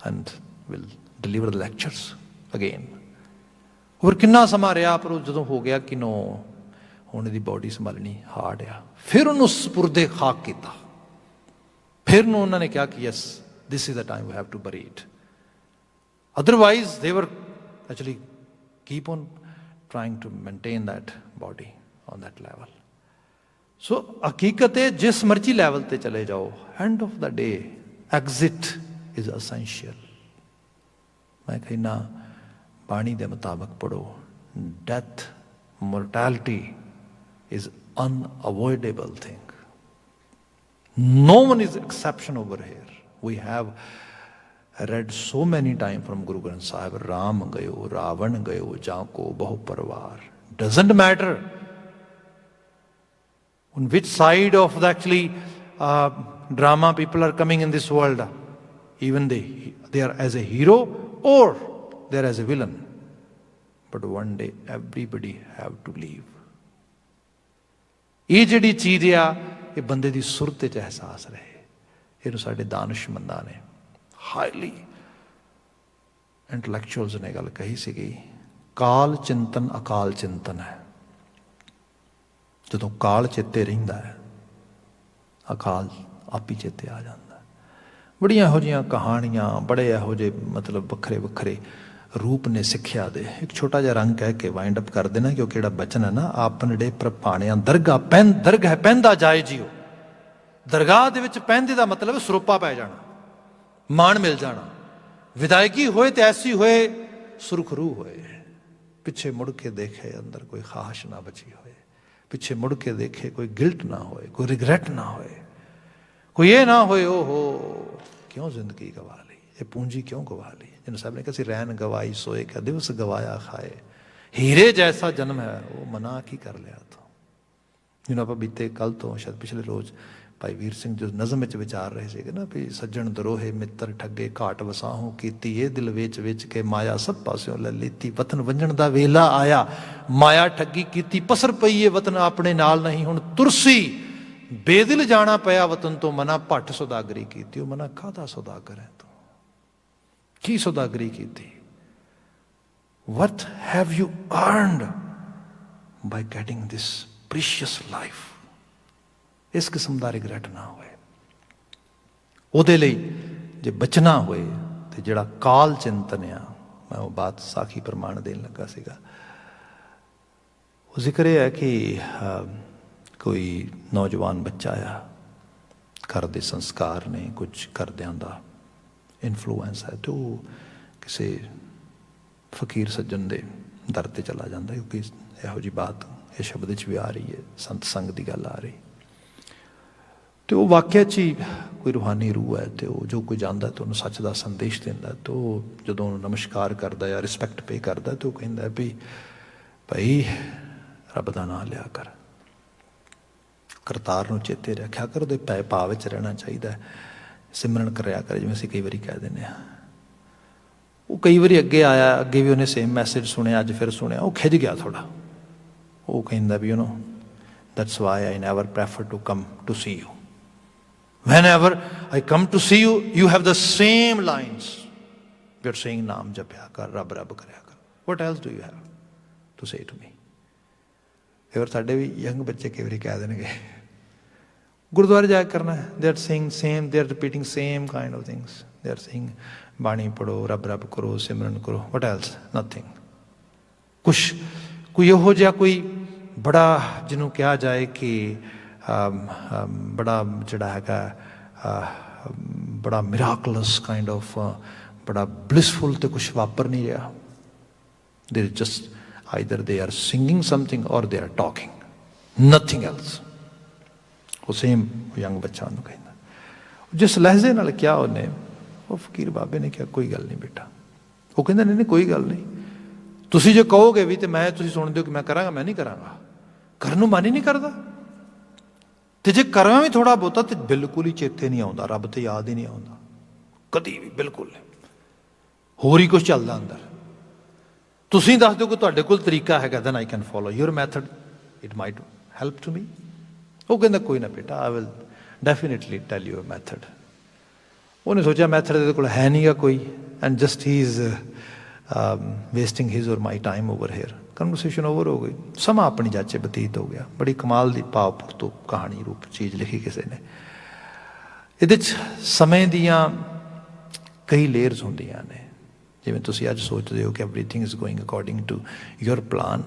and will deliver the lectures again. और किन्ना समा रहा पर ਜਦੋਂ ਹੋ ਗਿਆ ਕਿ ਨੋ ਹੁਣ ਇਹਦੀ ਬੋਡੀ ਸੰਭਾਲਣੀ ਹਾਰਡ ਆ, ਫਿਰ ਉਹਨੂੰ ਸਪੁਰਦੇ ਖਾਕ ਕੀਤਾ। ਫਿਰ ਨੂੰ ਉਹਨਾਂ ਨੇ ਕਿਹਾ ਕਿ yes this is the time we have to bury it, otherwise they were actually keep on trying to maintain that body on that level. So ਹਕੀਕਤ ਹੈ ਜਿਸ ਮਰਜ਼ੀ ਲੈਵਲ ਤੇ ਚਲੇ ਜਾਓ, end of the day exit is essential. ਮੈਂ ਕਹਿੰਦਾ ਬਾਣੀ ਦੇ ਮੁਤਾਬਕ ਪੜੋ, death, mortality is unavoidable thing. No one is exception over here. We have read so many times from Guru Granth Sahib, Ram gayo, Ravan gayo, Jaako bahu parvar. Doesn't matter on which side of the actually drama people are coming in this world. Even they are as a hero or they are as a villain. But one day everybody have to leave. ये जिहड़ी चीज़ आ ये बंदे की सुरत च एहसास रहे। इहनूं साडे दानिशमंदां ने हाईली इंटलैक्चुअल्स ने गल कही सीगी, काल चिंतन अकाल चिंतन है। जदों काल चेते रहिंदा है अकाल आप ही चेते आ जाता। बड़ियां इहो जिहियां कहानियां, बड़े इहो जे मतलब वखरे वखरे रूप ने सिक्ख्या दे। एक छोटा जिहा रंग कह के वाइंड अप कर देना, क्योंकि जिहड़ा बचन है ना, आपने प्रभाणिया दरगाह दरगाह पहनदा जाए जियो। दरगाह दे विच पहनदे दा मतलब सरोपा पै जाना, मान मिल जाना, विदायगी होए तो ऐसी होए सुरखरू होए, पिछे मुड़ के देखे अंदर कोई ख्वाहिश ना बची होए, पिछे मुड़ के देखे कोई गिल्ट ना होए, कोई रिग्रेट ना होए, कोई ये ना होए ओ हो क्यों जिंदगी गवा ली, ये पूंजी क्यों गवा ली। जिन साहब ने कहा रैन गवाई सोए क्या दिवस गवाया खाए, हीरे जैसा जन्म है वो मना की कर लिया। तो जिन्हों आप बीते कल तो शायद पिछले रोज भाई वीर सिंह जो नज़म में विचार रहे थे ना भी सज्जन दरोहे मित्र ठगे घाट वसाहू कीती ये दिल वेच वेच के माया सब पास्यों ले लीती, वतन वंजन दा वेला आया माया ठगी कीती, पसर पई ये वतन अपने नाल नहीं हुण तुरसी, बेदिल जाना पया वतन तो मना भट्ट सौदागरी कीती। मना काहदा सौदागर है तू, की सौदागरी कीती। What have you earned by getting this precious life? इस किस्म का रिग्रेट ना होए, ਉਹਦੇ ਲਈ ਜੇ ਬਚਣਾ ਹੋਏ ਤੇ ਜਿਹੜਾ ਕਾਲ ਚਿੰਤਨ ਆ, ਮੈਂ ਉਹ ਬਾਤ ਸਾਖੀ ਪ੍ਰਮਾਣ ਦੇਣ ਲੱਗਾ ਸੀਗਾ। ਉਹ ਜ਼ਿਕਰ ਇਹ ਹੈ ਕਿ ਕੋਈ ਨੌਜਵਾਨ ਬੱਚਾ ਆ, ਘਰ ਦੇ ਸੰਸਕਾਰ ਨੇ, ਕੁਝ ਘਰਦਿਆਂ ਦਾ ਇਨਫਲੂਐਂਸ ਹੈ, ਤੇ ਉਹ ਕਿਸੇ ਫਕੀਰ ਸੱਜਣ ਦੇ ਦਰ ਤੇ ਚਲਾ ਜਾਂਦਾ, ਕਿਉਂਕਿ ਇਹੋ ਜਿਹੀ ਬਾਤ ਇਹ ਸ਼ਬਦ 'ਚ ਵੀ ਆ ਰਹੀ ਹੈ, ਸੰਤ ਸੰਗ ਦੀ ਗੱਲ ਆ ਰਹੀ। तो वह वाकया च ही कोई रूहानी रूह है, तो जो कोई जानता तो उन्होंने सच का संदेश देता। तो जो नमस्कार करता या रिस्पैक्ट पे करता तो कहता भी भाई रब का नाम लिया कर, करतार नूं चेते रखा कर, उहदे पै भाव च रहना चाहिए, सिमरन कराया कर, जिवें असीं कई बारी कह दिंदे आ। वो कई बारी अगे आया, अगे भी उन्हें सेम मैसेज सुनिया, अज फिर सुनिया, वो खिज गया थोड़ा। वो कहता भी that's why I never prefer to come to see you, whenever I come to see you, you have the same lines. You are saying naam japya kar, rab rab karya kar. What else do you have to say to me? Ever ਸਾਡੇ ਵੀ young ਬੱਚੇ ਕਈ ਵਾਰੀ ਕਹਿ ਦੇਣਗੇ ਗੁਰਦੁਆਰੇ ਜਾ ਕੇ ਕਰਨਾ ਹੈ, they are saying same, they are repeating same kind of things. They are saying ਬਾਣੀ ਪੜੋ, ਰੱਬ ਰੱਬ ਕਰੋ, ਸਿਮਰਨ ਕਰੋ, what else? Nothing. ਕੁਛ ਕੋਈ ਇਹੋ ਜਿਹਾ ਕੋਈ ਬੜਾ ਜਿਹਨੂੰ ਕਿਹਾ ਜਾਏ ਕਿ बड़ा जड़ा है बड़ा मिराकलस काइंड ऑफ बड़ा ब्लिसफुल तो कुछ वापर नहीं रहा। They just either they are singing something और they are talking, nothing else. वो सेम यंग बच्चा उन्होंने कहना जिस लहजे नाल क्या उन्हें, वो फकीर बाबे ने कहा कोई गल नहीं बेटा। वो कहता नहीं नहीं कोई गल नहीं, तुसी जो कहोगे भी तो मैं, तुसी सुन दो कि मैं करांगा, मैं नहीं करांगा, करन नूं मन ही नहीं करता। तो जे करा भी थोड़ा बहुता तो बिल्कुल ही चेते नहीं आता, रब तो याद ही नहीं आता कभी भी, बिल्कुल होर ही कुछ चलता अंदर। तुसीं दस दो कि तुहाडे कोल तरीका है, then I can follow your method, it might help to me. वो कहता कोई ना बेटा, I will definitely tell you a method. उन्हें सोचा मैथड इहदे कोल है नहीं गा कोई, and just he is wasting his और my time over here. Conversation over हो गई, समा अपनी जाचे बतीत हो गया। बड़ी कमाल की भावपुरतो कहानी रूप चीज़ लिखी किसी ने। ये समय दियाँ कई लेयर्स होंदियां ने, जिवें तुसीं अज सोचते हो कि everything is going according to your plan,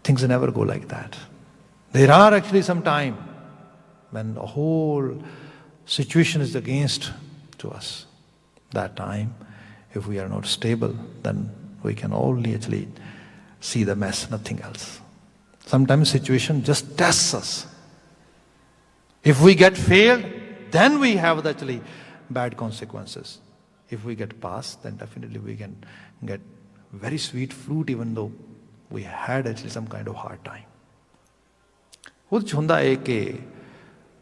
things never go like that. There are actually some time when a whole situation is against to us. That time if we are not stable, then we can only actually see the mess, nothing else. Sometimes situation just tests us. If we get failed, then we have actually bad consequences. If we get past, then definitely we can get very sweet fruit, even though we had actually some kind of hard time. ਉਹਦੇ 'ਚ ਹੁੰਦਾ ਇਹ ਕਿ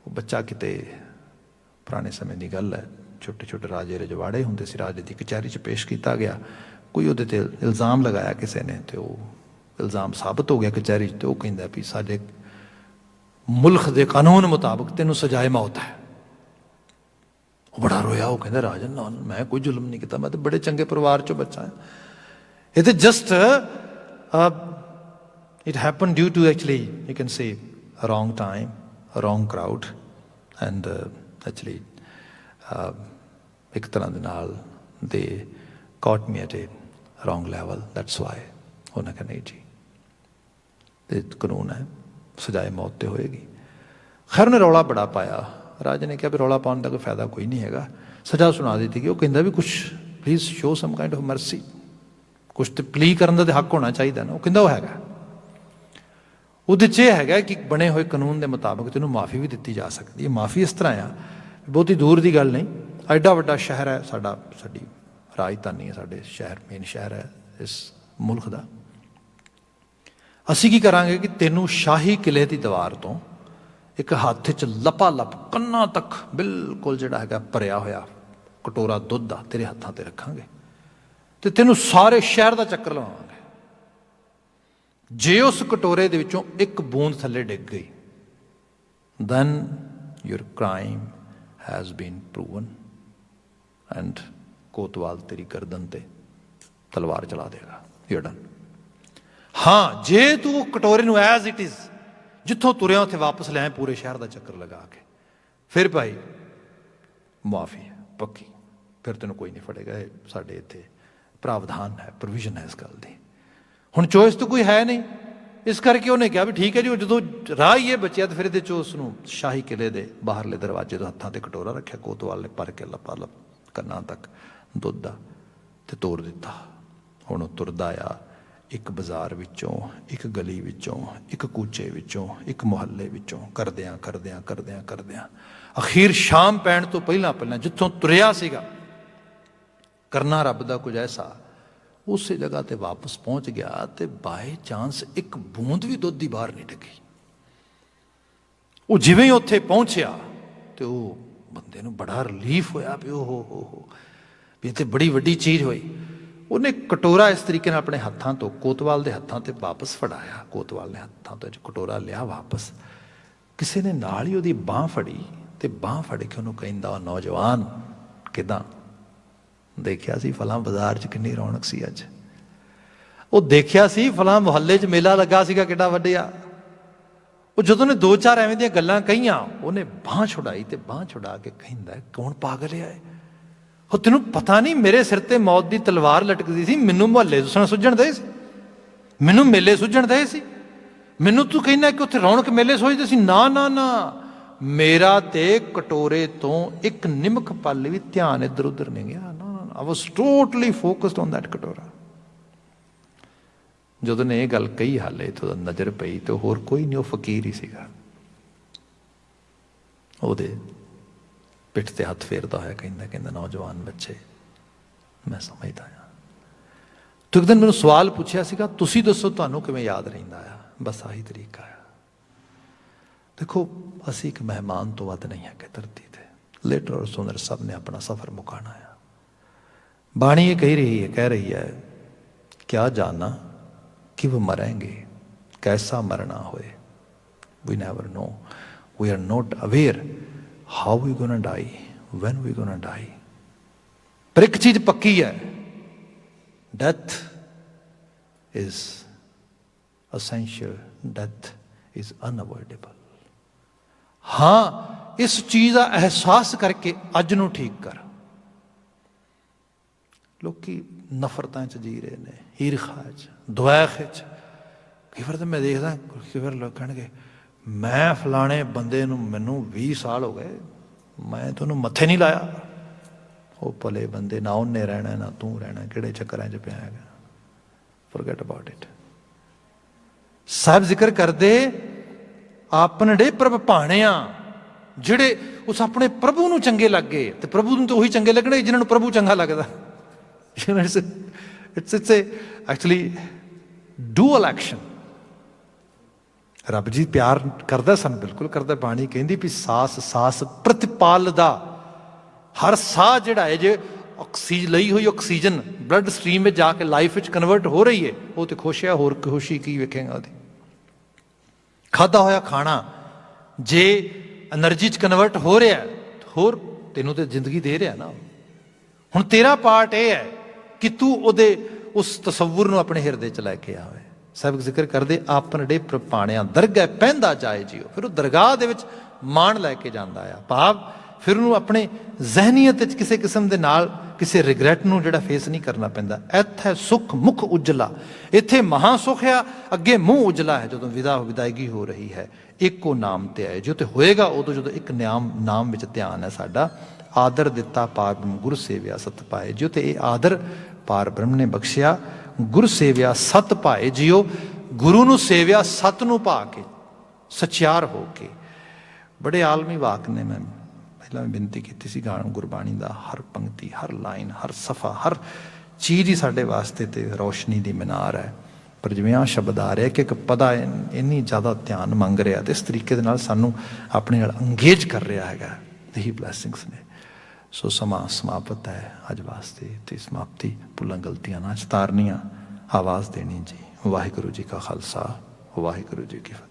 ਉਹ ਬੱਚਾ ਕਿਤੇ ਪੁਰਾਣੇ ਸਮੇਂ ਦੀ ਗੱਲ ਹੈ, छोटे छोटे राजे रजवाड़े होंगे सी, राजे की कचहरी च पेश किया गया, कोई ਉਹਦੇ ਤੇ ਇਲਜ਼ਾਮ ਲਗਾਇਆ ਕਿਸੇ ਨੇ ਤੇ ਉਹ ਇਲਜ਼ਾਮ ਸਾਬਤ ਹੋ ਗਿਆ ਕਚਹਿਰੀ 'ਚ, ਤੇ ਉਹ ਕਹਿੰਦਾ ਵੀ ਸਾਡੇ ਮੁਲਕ ਦੇ ਕਾਨੂੰਨ ਮੁਤਾਬਕ ਤੈਨੂੰ ਸਜ਼ਾਏ ਮੌਤ ਹੈ। ਉਹ ਬੜਾ ਰੋਇਆ, ਉਹ ਕਹਿੰਦਾ ਰਾਜਨ ਨਾ, ਮੈਂ ਕੋਈ ਜ਼ੁਲਮ ਨਹੀਂ ਕੀਤਾ, ਮੈਂ ਤਾਂ ਬੜੇ ਚੰਗੇ ਪਰਿਵਾਰ 'ਚੋਂ ਬੱਚਾ ਹਾਂ। ਇਹ ਤਾਂ just it happened due to, actually you can say, a wrong time, a wrong crowd, and actually ਇੱਕ ਤਰ੍ਹਾਂ ਦੇ ਨਾਲ they caught me at a wrong level, that's why। ਉਹਨਾਂ ਕਹਿੰਦੇ ਨਹੀਂ ਜੀ, ਤੇ ਕਾਨੂੰਨ ਹੈ, ਸਜ਼ਾਏ ਮੌਤ ਤੇ ਹੋਏਗੀ। ਖੈਰ ਉਹਨੇ ਰੌਲਾ ਬੜਾ ਪਾਇਆ। ਰਾਜੇ ਨੇ ਕਿਹਾ ਵੀ ਰੌਲਾ ਪਾਉਣ ਦਾ ਕੋਈ ਫਾਇਦਾ ਕੋਈ ਨਹੀਂ ਹੈਗਾ, ਸਜ਼ਾ ਸੁਣਾ ਦਿੱਤੀ ਗਈ। ਉਹ ਕਹਿੰਦਾ ਵੀ ਕੁਛ please show some kind of mercy, ਕੁਛ ਤੇ ਪਲੀ ਕਰਨ ਦਾ ਤੇ ਹੱਕ ਹੋਣਾ ਚਾਹੀਦਾ ਨਾ। ਉਹ ਕਹਿੰਦਾ ਉਹ ਹੈਗਾ, ਉਹਦੇ 'ਚ ਇਹ ਹੈਗਾ ਕਿ ਬਣੇ ਹੋਏ ਕਾਨੂੰਨ ਦੇ ਮੁਤਾਬਕ ਤੈਨੂੰ ਮਾਫੀ ਵੀ ਦਿੱਤੀ ਜਾ ਸਕਦੀ ਹੈ। ਮਾਫੀ ਇਸ ਤਰ੍ਹਾਂ ਆ, ਬਹੁਤੀ ਦੂਰ ਦੀ ਗੱਲ ਨਹੀਂ। ਐਡਾ ਵੱਡਾ ਸ਼ਹਿਰ ਹੈ ਸਾਡਾ, ਸਾਡੀ ਰਾਜਧਾਨੀ ਹੈ, ਸਾਡੇ ਸ਼ਹਿਰ ਮੇਨ ਸ਼ਹਿਰ ਹੈ ਇਸ ਮੁਲਕ ਦਾ। ਅਸੀਂ ਕੀ ਕਰਾਂਗੇ ਕਿ ਤੈਨੂੰ ਸ਼ਾਹੀ ਕਿਲੇ ਦੀ ਦੀਵਾਰ ਤੋਂ ਇੱਕ ਹੱਥ 'ਚ ਲਪਾ-ਲਪ ਕੰਨਾਂ ਤੱਕ ਬਿਲਕੁਲ ਜਿਹੜਾ ਹੈਗਾ ਭਰਿਆ ਹੋਇਆ ਕਟੋਰਾ ਦੁੱਧ ਦਾ ਤੇਰੇ ਹੱਥਾਂ 'ਤੇ ਰੱਖਾਂਗੇ ਤੇ ਤੈਨੂੰ ਸਾਰੇ ਸ਼ਹਿਰ ਦਾ ਚੱਕਰ ਲਵਾਵਾਂਗੇ। ਜੇ ਉਸ ਕਟੋਰੇ ਦੇ ਵਿੱਚੋਂ ਇੱਕ ਬੂੰਦ ਥੱਲੇ ਡਿੱਗ ਗਈ, then your crime has been proven and ਕੋਤਵਾਲ ਤੇਰੀ ਗਰਦਨ ਤੇ ਤਲਵਾਰ ਚਲਾ ਦੇਗਾ। you're done। ਹਾਂ, ਜੇ ਤੂੰ ਕਟੋਰੇ ਨੂੰ ਐਜ਼ ਇਟ ਇਜ਼ ਜਿੱਥੋਂ ਤੁਰਿਆ ਉੱਥੇ ਵਾਪਸ ਲੈ ਪੂਰੇ ਸ਼ਹਿਰ ਦਾ ਚੱਕਰ ਲਗਾ ਕੇ, ਫਿਰ ਭਾਈ ਮੁਆਫੀ ਹੈ ਪੱਕੀ, ਫਿਰ ਤੈਨੂੰ ਕੋਈ ਨਹੀਂ ਫੜੇਗਾ। ਇਹ ਸਾਡੇ ਇੱਥੇ ਪ੍ਰਾਵਧਾਨ ਹੈ, ਪ੍ਰੋਵੀਜ਼ਨ ਹੈ ਇਸ ਗੱਲ ਦੀ। ਹੁਣ ਚੋਇਸ ਤਾਂ ਕੋਈ ਹੈ ਨਹੀਂ, ਇਸ ਕਰਕੇ ਉਹਨੇ ਕਿਹਾ ਵੀ ਠੀਕ ਹੈ ਜੀ। ਉਹ ਜਦੋਂ ਰਾਹ ਹੀ ਇਹ ਬਚਿਆ ਤਾਂ ਫਿਰ ਇਹਦੇ 'ਚੋਂ ਉਸਨੂੰ ਸ਼ਾਹੀ ਕਿਲੇ ਦੇ ਬਾਹਰਲੇ ਦਰਵਾਜ਼ੇ ਤੋਂ ਹੱਥਾਂ 'ਤੇ ਕਟੋਰਾ ਰੱਖਿਆ, ਕੋਤਵਾਲ ਨੇ ਭਰ ਕੇ ਲੱਪਾ ਲੱਪ ਕੰਨਾਂ ਤੱਕ ਦੁੱਧ ਦਾ, ਤੇ ਤੋਰ ਦਿੱਤਾ। ਹੁਣ ਉਹ ਤੁਰਦਾ ਆ ਇੱਕ ਬਾਜ਼ਾਰ ਵਿੱਚੋਂ, ਇੱਕ ਗਲੀ ਵਿੱਚੋਂ, ਇੱਕ ਕੂਚੇ ਵਿੱਚੋਂ, ਇੱਕ ਮੁਹੱਲੇ ਵਿੱਚੋਂ, ਕਰਦਿਆਂ ਕਰਦਿਆਂ ਕਰਦਿਆਂ ਕਰਦਿਆਂ ਅਖੀਰ ਸ਼ਾਮ ਪੈਣ ਤੋਂ ਪਹਿਲਾਂ ਪਹਿਲਾਂ ਜਿੱਥੋਂ ਤੁਰਿਆ ਸੀਗਾ, ਕਰਨਾ ਰੱਬ ਦਾ ਕੁਝ ਐਸਾ, ਉਸੇ ਜਗ੍ਹਾ ਤੇ ਵਾਪਸ ਪਹੁੰਚ ਗਿਆ ਤੇ ਬਾਏ ਚਾਂਸ ਇੱਕ ਬੂੰਦ ਵੀ ਦੁੱਧ ਦੀ ਬਾਹਰ ਨਹੀਂ ਡਿੱਗੀ। ਉਹ ਜਿਵੇਂ ਹੀ ਉੱਥੇ ਪਹੁੰਚਿਆ ਤੇ ਉਹ ਬੰਦੇ ਨੂੰ ਬੜਾ ਰਿਲੀਫ ਹੋਇਆ ਵੀ ਉਹ ਹੋ ਵੀ ਇਹ ਤੇ ਬੜੀ ਵੱਡੀ ਚੀਜ਼ ਹੋਈ। ਉਹਨੇ ਕਟੋਰਾ ਇਸ ਤਰੀਕੇ ਨਾਲ ਆਪਣੇ ਹੱਥਾਂ ਤੋਂ ਕੋਤਵਾਲ ਦੇ ਹੱਥਾਂ 'ਤੇ ਵਾਪਸ ਫੜਾਇਆ। ਕੋਤਵਾਲ ਨੇ ਹੱਥਾਂ ਤੋਂ ਕਟੋਰਾ ਲਿਆ ਵਾਪਸ। ਕਿਸੇ ਨੇ ਨਾਲ ਹੀ ਉਹਦੀ ਬਾਂਹ ਫੜੀ ਤੇ ਬਾਂਹ ਫੜ ਕੇ ਉਹਨੂੰ ਕਹਿੰਦਾ, ਨੌਜਵਾਨ ਕਿੱਦਾਂ, ਦੇਖਿਆ ਸੀ ਫਲਾਂ ਬਾਜ਼ਾਰ 'ਚ ਕਿੰਨੀ ਰੌਣਕ ਸੀ ਅੱਜ? ਉਹ ਦੇਖਿਆ ਸੀ ਫਲਾਂ ਮੁਹੱਲੇ 'ਚ ਮੇਲਾ ਲੱਗਾ ਸੀਗਾ ਕਿੱਡਾ ਵੱਡਿਆ। ਉਹ ਜਦੋਂ ਨੇ ਦੋ ਚਾਰ ਐਵੇਂ ਦੀਆਂ ਗੱਲਾਂ ਕਹੀਆਂ, ਉਹਨੇ ਬਾਂਹ ਛੁਡਾਈ ਤੇ ਬਾਂਹ ਛੁਡਾ ਕੇ ਕਹਿੰਦਾ, ਕੌਣ ਪਾਗਲ ਹੈ? ਉਹ ਤੈਨੂੰ ਪਤਾ ਨਹੀਂ ਮੇਰੇ ਸਿਰ ਤੇ ਮੌਤ ਦੀ ਤਲਵਾਰ ਲਟਕਦੀ ਸੀ, ਮੈਨੂੰ ਮੁਹੱਲੇ ਦੁਸਣਾ ਸੁੱਝਣ ਦੇ ਸੀ, ਮੈਨੂੰ ਮੇਲੇ ਸੁੱਝਣ ਦੇ ਸੀ, ਮੈਨੂੰ ਤੂੰ ਕਹਿੰਦਾ ਕਿ ਉੱਥੇ ਰੌਣਕ ਮੇਲੇ ਸੋਚਦੇ ਸੀ। ਨਾ ਨਾ ਨਾ, ਮੇਰਾ ਤੇ ਕਟੋਰੇ ਤੋਂ ਇੱਕ ਨਿਮਕ ਪਲ ਵੀ ਧਿਆਨ ਇੱਧਰ ਉੱਧਰ ਨਹੀਂ ਗਿਆ। ਨਾ ਨਾ, I was totally focused on that ਕਟੋਰਾ। ਜਦੋਂ ਨੇ ਇਹ ਗੱਲ ਕਹੀ, ਹਾਲੇ ਤੋਂ ਨਜ਼ਰ ਪਈ ਤੇ ਹੋਰ ਕੋਈ ਨਹੀਂ, ਉਹ ਫਕੀਰ ਹੀ ਸੀਗਾ। ਉਹਦੇ ਪਿੱਠ ਤੇ ਹੱਥ ਫੇਰਦਾ ਹੋਇਆ ਕਹਿੰਦਾ, ਨੌਜਵਾਨ ਬੱਚੇ, ਮੈਂ ਸਮਝਦਾ ਹਾਂ। ਤੂੰ ਇੱਕ ਦਿਨ ਮੈਨੂੰ ਸਵਾਲ ਪੁੱਛਿਆ ਸੀਗਾ, ਤੁਸੀਂ ਦੱਸੋ ਤੁਹਾਨੂੰ ਕਿਵੇਂ ਯਾਦ ਰਹਿੰਦਾ ਆ? ਬਸ ਆਹੀ ਤਰੀਕਾ ਆ। ਦੇਖੋ, ਅਸੀਂ ਇੱਕ ਮਹਿਮਾਨ ਤੋਂ ਵੱਧ ਨਹੀਂ ਹੈਗੇ ਧਰਤੀ ਤੇ। ਲੇਟਰ ਔਰ ਸੋਨਰ ਸਭ ਨੇ ਆਪਣਾ ਸਫ਼ਰ ਮੁਕਾਣਾ ਆ। ਬਾਣੀ ਇਹ ਕਹਿ ਰਹੀ ਹੈ ਕਿਆ ਜਾਨਾ कि वो मरेंगे, कैसा मरना होए, we never know, we are not aware how we gonna die, when we gonna die। पर एक चीज पक्की है, death is essential, death is unavoidable। हाँ, इस चीज का एहसास करके अज नूं ठीक कर। लोकी नफरतां च जी रहे ने, ईरखा च, दुआख च। कई बार तो मैं देखदा, कई बार लोग कहणगे मैं फलाने बंदे नूं, मैनूं 20 साल हो गए, मैं तैनूं मत्थे नहीं लाया। ਉਹ ਭਲੇ ਬੰਦੇ, ਨਾ ਉਹਨੇ ਰਹਿਣਾ ਨਾ ਤੂੰ ਰਹਿਣਾ, ਕਿਹੜੇ ਚੱਕਰਾਂ 'ਚ ਪਿਆ ਹੈਗਾ। Forget about it. ਸਾਹਿਬ ਜ਼ਿਕਰ ਕਰਦੇ ਆਪਣੇ ਪ੍ਰਭ ਭਾਣਿਆ, ਜਿਹੜੇ ਉਸ ਆਪਣੇ ਪ੍ਰਭੂ ਨੂੰ ਚੰਗੇ ਲੱਗੇ, ਤੇ ਪ੍ਰਭੂ ਨੂੰ ਤਾਂ ਉਹੀ ਚੰਗੇ ਲੱਗਣੇ ਜਿਹਨਾਂ ਨੂੰ ਪ੍ਰਭੂ ਚੰਗਾ ਲੱਗਦਾ। it's actually dual action। ਰੱਬ ਜੀ ਪਿਆਰ ਕਰਦਾ ਸਾਨੂੰ, ਬਿਲਕੁਲ ਕਰਦਾ। ਬਾਣੀ ਕਹਿੰਦੀ ਵੀ ਸਾਸ ਸਾਸ ਪ੍ਰਤਿਪਾਲ ਦਾ, ਹਰ ਸਾਹ ਜਿਹੜਾ ਹੈ ਜੇ ਲਈ ਹੋਈ ਆਕਸੀਜਨ ਬਲੱਡ ਸਟਰੀਮ ਵਿੱਚ ਜਾ ਕੇ ਲਾਈਫ ਵਿੱਚ ਕਨਵਰਟ ਹੋ ਰਹੀ ਹੈ, ਉਹ ਤੇ ਖੁਸ਼ ਹੈ। ਹੋਰ ਖੁਸ਼ੀ ਕੀ ਵੇਖੇਗਾ ਉਹਦੀ? ਖਾਧਾ ਹੋਇਆ ਖਾਣਾ ਜੇ ਐਨਰਜੀ 'ਚ ਕਨਵਰਟ ਹੋ ਰਿਹਾ, ਹੋਰ ਤੈਨੂੰ ਤੇ ਜ਼ਿੰਦਗੀ ਦੇ ਰਿਹਾ ਨਾ। ਹੁਣ ਤੇਰਾ ਪਾਰਟ ਇਹ ਹੈ ਕਿ ਤੂੰ ਉਹਦੇ ਉਸ ਤਸੱਵੁਰ ਨੂੰ ਆਪਣੇ ਹਿਰਦੇ 'ਚ ਲੈ ਕੇ ਆਵੇ। ਸਭ ਜ਼ਿਕਰ ਕਰਦੇ ਆਪਨ ਡੇ ਪ੍ਰਪਾਣਿਆ ਦਰਗਾਹ ਪਹਿੰਦਾ ਜਾਏ ਜੀਓ। ਫਿਰ ਉਹ ਦਰਗਾਹ ਦੇ ਵਿੱਚ ਮਾਣ ਲੈ ਕੇ ਜਾਂਦਾ ਆ, ਭਾਵ ਫਿਰ ਉਹਨੂੰ ਆਪਣੇ ਜ਼ਹਿਨੀਅਤ ਵਿੱਚ ਕਿਸੇ ਕਿਸਮ ਦੇ ਨਾਲ ਕਿਸੇ ਰਿਗਰੈਟ ਨੂੰ ਜਿਹੜਾ ਫੇਸ ਨਹੀਂ ਕਰਨਾ ਪੈਂਦਾ। ਇੱਥੇ ਸੁੱਖ ਮੁੱਖ ਉਜਲਾ, ਇੱਥੇ ਮਹਾ ਸੁੱਖ ਆ, ਅੱਗੇ ਮੂੰਹ ਉਜਲਾ ਹੈ। ਜਦੋਂ ਵਿਦਾਇਗੀ ਹੋ ਰਹੀ ਹੈ, ਇੱਕੋ ਨਾਮ ਤੇ ਆਏ ਜੋ। ਤੇ ਹੋਏਗਾ ਉਦੋਂ ਜਦੋਂ ਇੱਕ ਨਾਮ ਵਿੱਚ ਧਿਆਨ ਹੈ ਸਾਡਾ। ਆਦਰ ਦਿੱਤਾ ਪਾਰ ਬ੍ਰਹਮ ਗੁਰ ਸੇਵਿਆ ਸਤ ਪਾਏ ਜਿਉ। ਤੇ ਇਹ ਆਦਰ ਪਾਰ ਬ੍ਰਹਮ ਨੇ ਬਖਸ਼ਿਆ, ਗੁਰ ਸੇਵਿਆ ਸਤ ਪਾਏ ਜਿਉ। ਗੁਰੂ ਨੂੰ ਸੇਵਿਆ ਸਤ ਨੂੰ ਪਾ ਕੇ, ਸਚਿਆਰ ਹੋ ਕੇ। ਬੜੇ ਆਲਮੀ ਵਾਕ ਨੇ। ਮੈਂ ਪਹਿਲਾਂ ਵੀ ਬੇਨਤੀ ਕੀਤੀ ਸੀ, ਗੁਰਬਾਣੀ ਦਾ ਹਰ ਪੰਕਤੀ, ਹਰ ਲਾਈਨ, ਹਰ ਸਫਾ, ਹਰ ਚੀਜ਼ ਹੀ ਸਾਡੇ ਵਾਸਤੇ ਤੇ ਰੋਸ਼ਨੀ ਦੀ ਮੀਨਾਰ ਹੈ। ਪਰ ਜਿਵੇਂ ਆਹ ਸ਼ਬਦ ਆ ਰਿਹਾ ਕਿ ਇੱਕ ਪਦਾ ਇੰਨੀ ਜ਼ਿਆਦਾ ਧਿਆਨ ਮੰਗ ਰਿਹਾ ਤੇ ਇਸ ਤਰੀਕੇ ਦੇ ਨਾਲ ਸਾਨੂੰ ਆਪਣੇ ਨਾਲ ਅੰਗੇਜ ਕਰ ਰਿਹਾ ਹੈਗਾ, ਇਹੀ ਬਲੈਸਿੰਗਸ ਨੇ। ਸੋ ਸਮਾਂ ਸਮਾਪਤ ਹੈ ਅੱਜ ਵਾਸਤੇ, ਤੇ ਸਮਾਪਤੀ ਭੁੱਲਾਂ ਗਲਤੀਆਂ ਨਾ ਚਤਾਰਨੀਆਂ, ਆਵਾਜ਼ ਦੇਣੀ ਜੀ। ਵਾਹਿਗੁਰੂ ਜੀ ਕਾ ਖਾਲਸਾ, ਵਾਹਿਗੁਰੂ ਜੀ ਕੀ ਫਤਿਹ।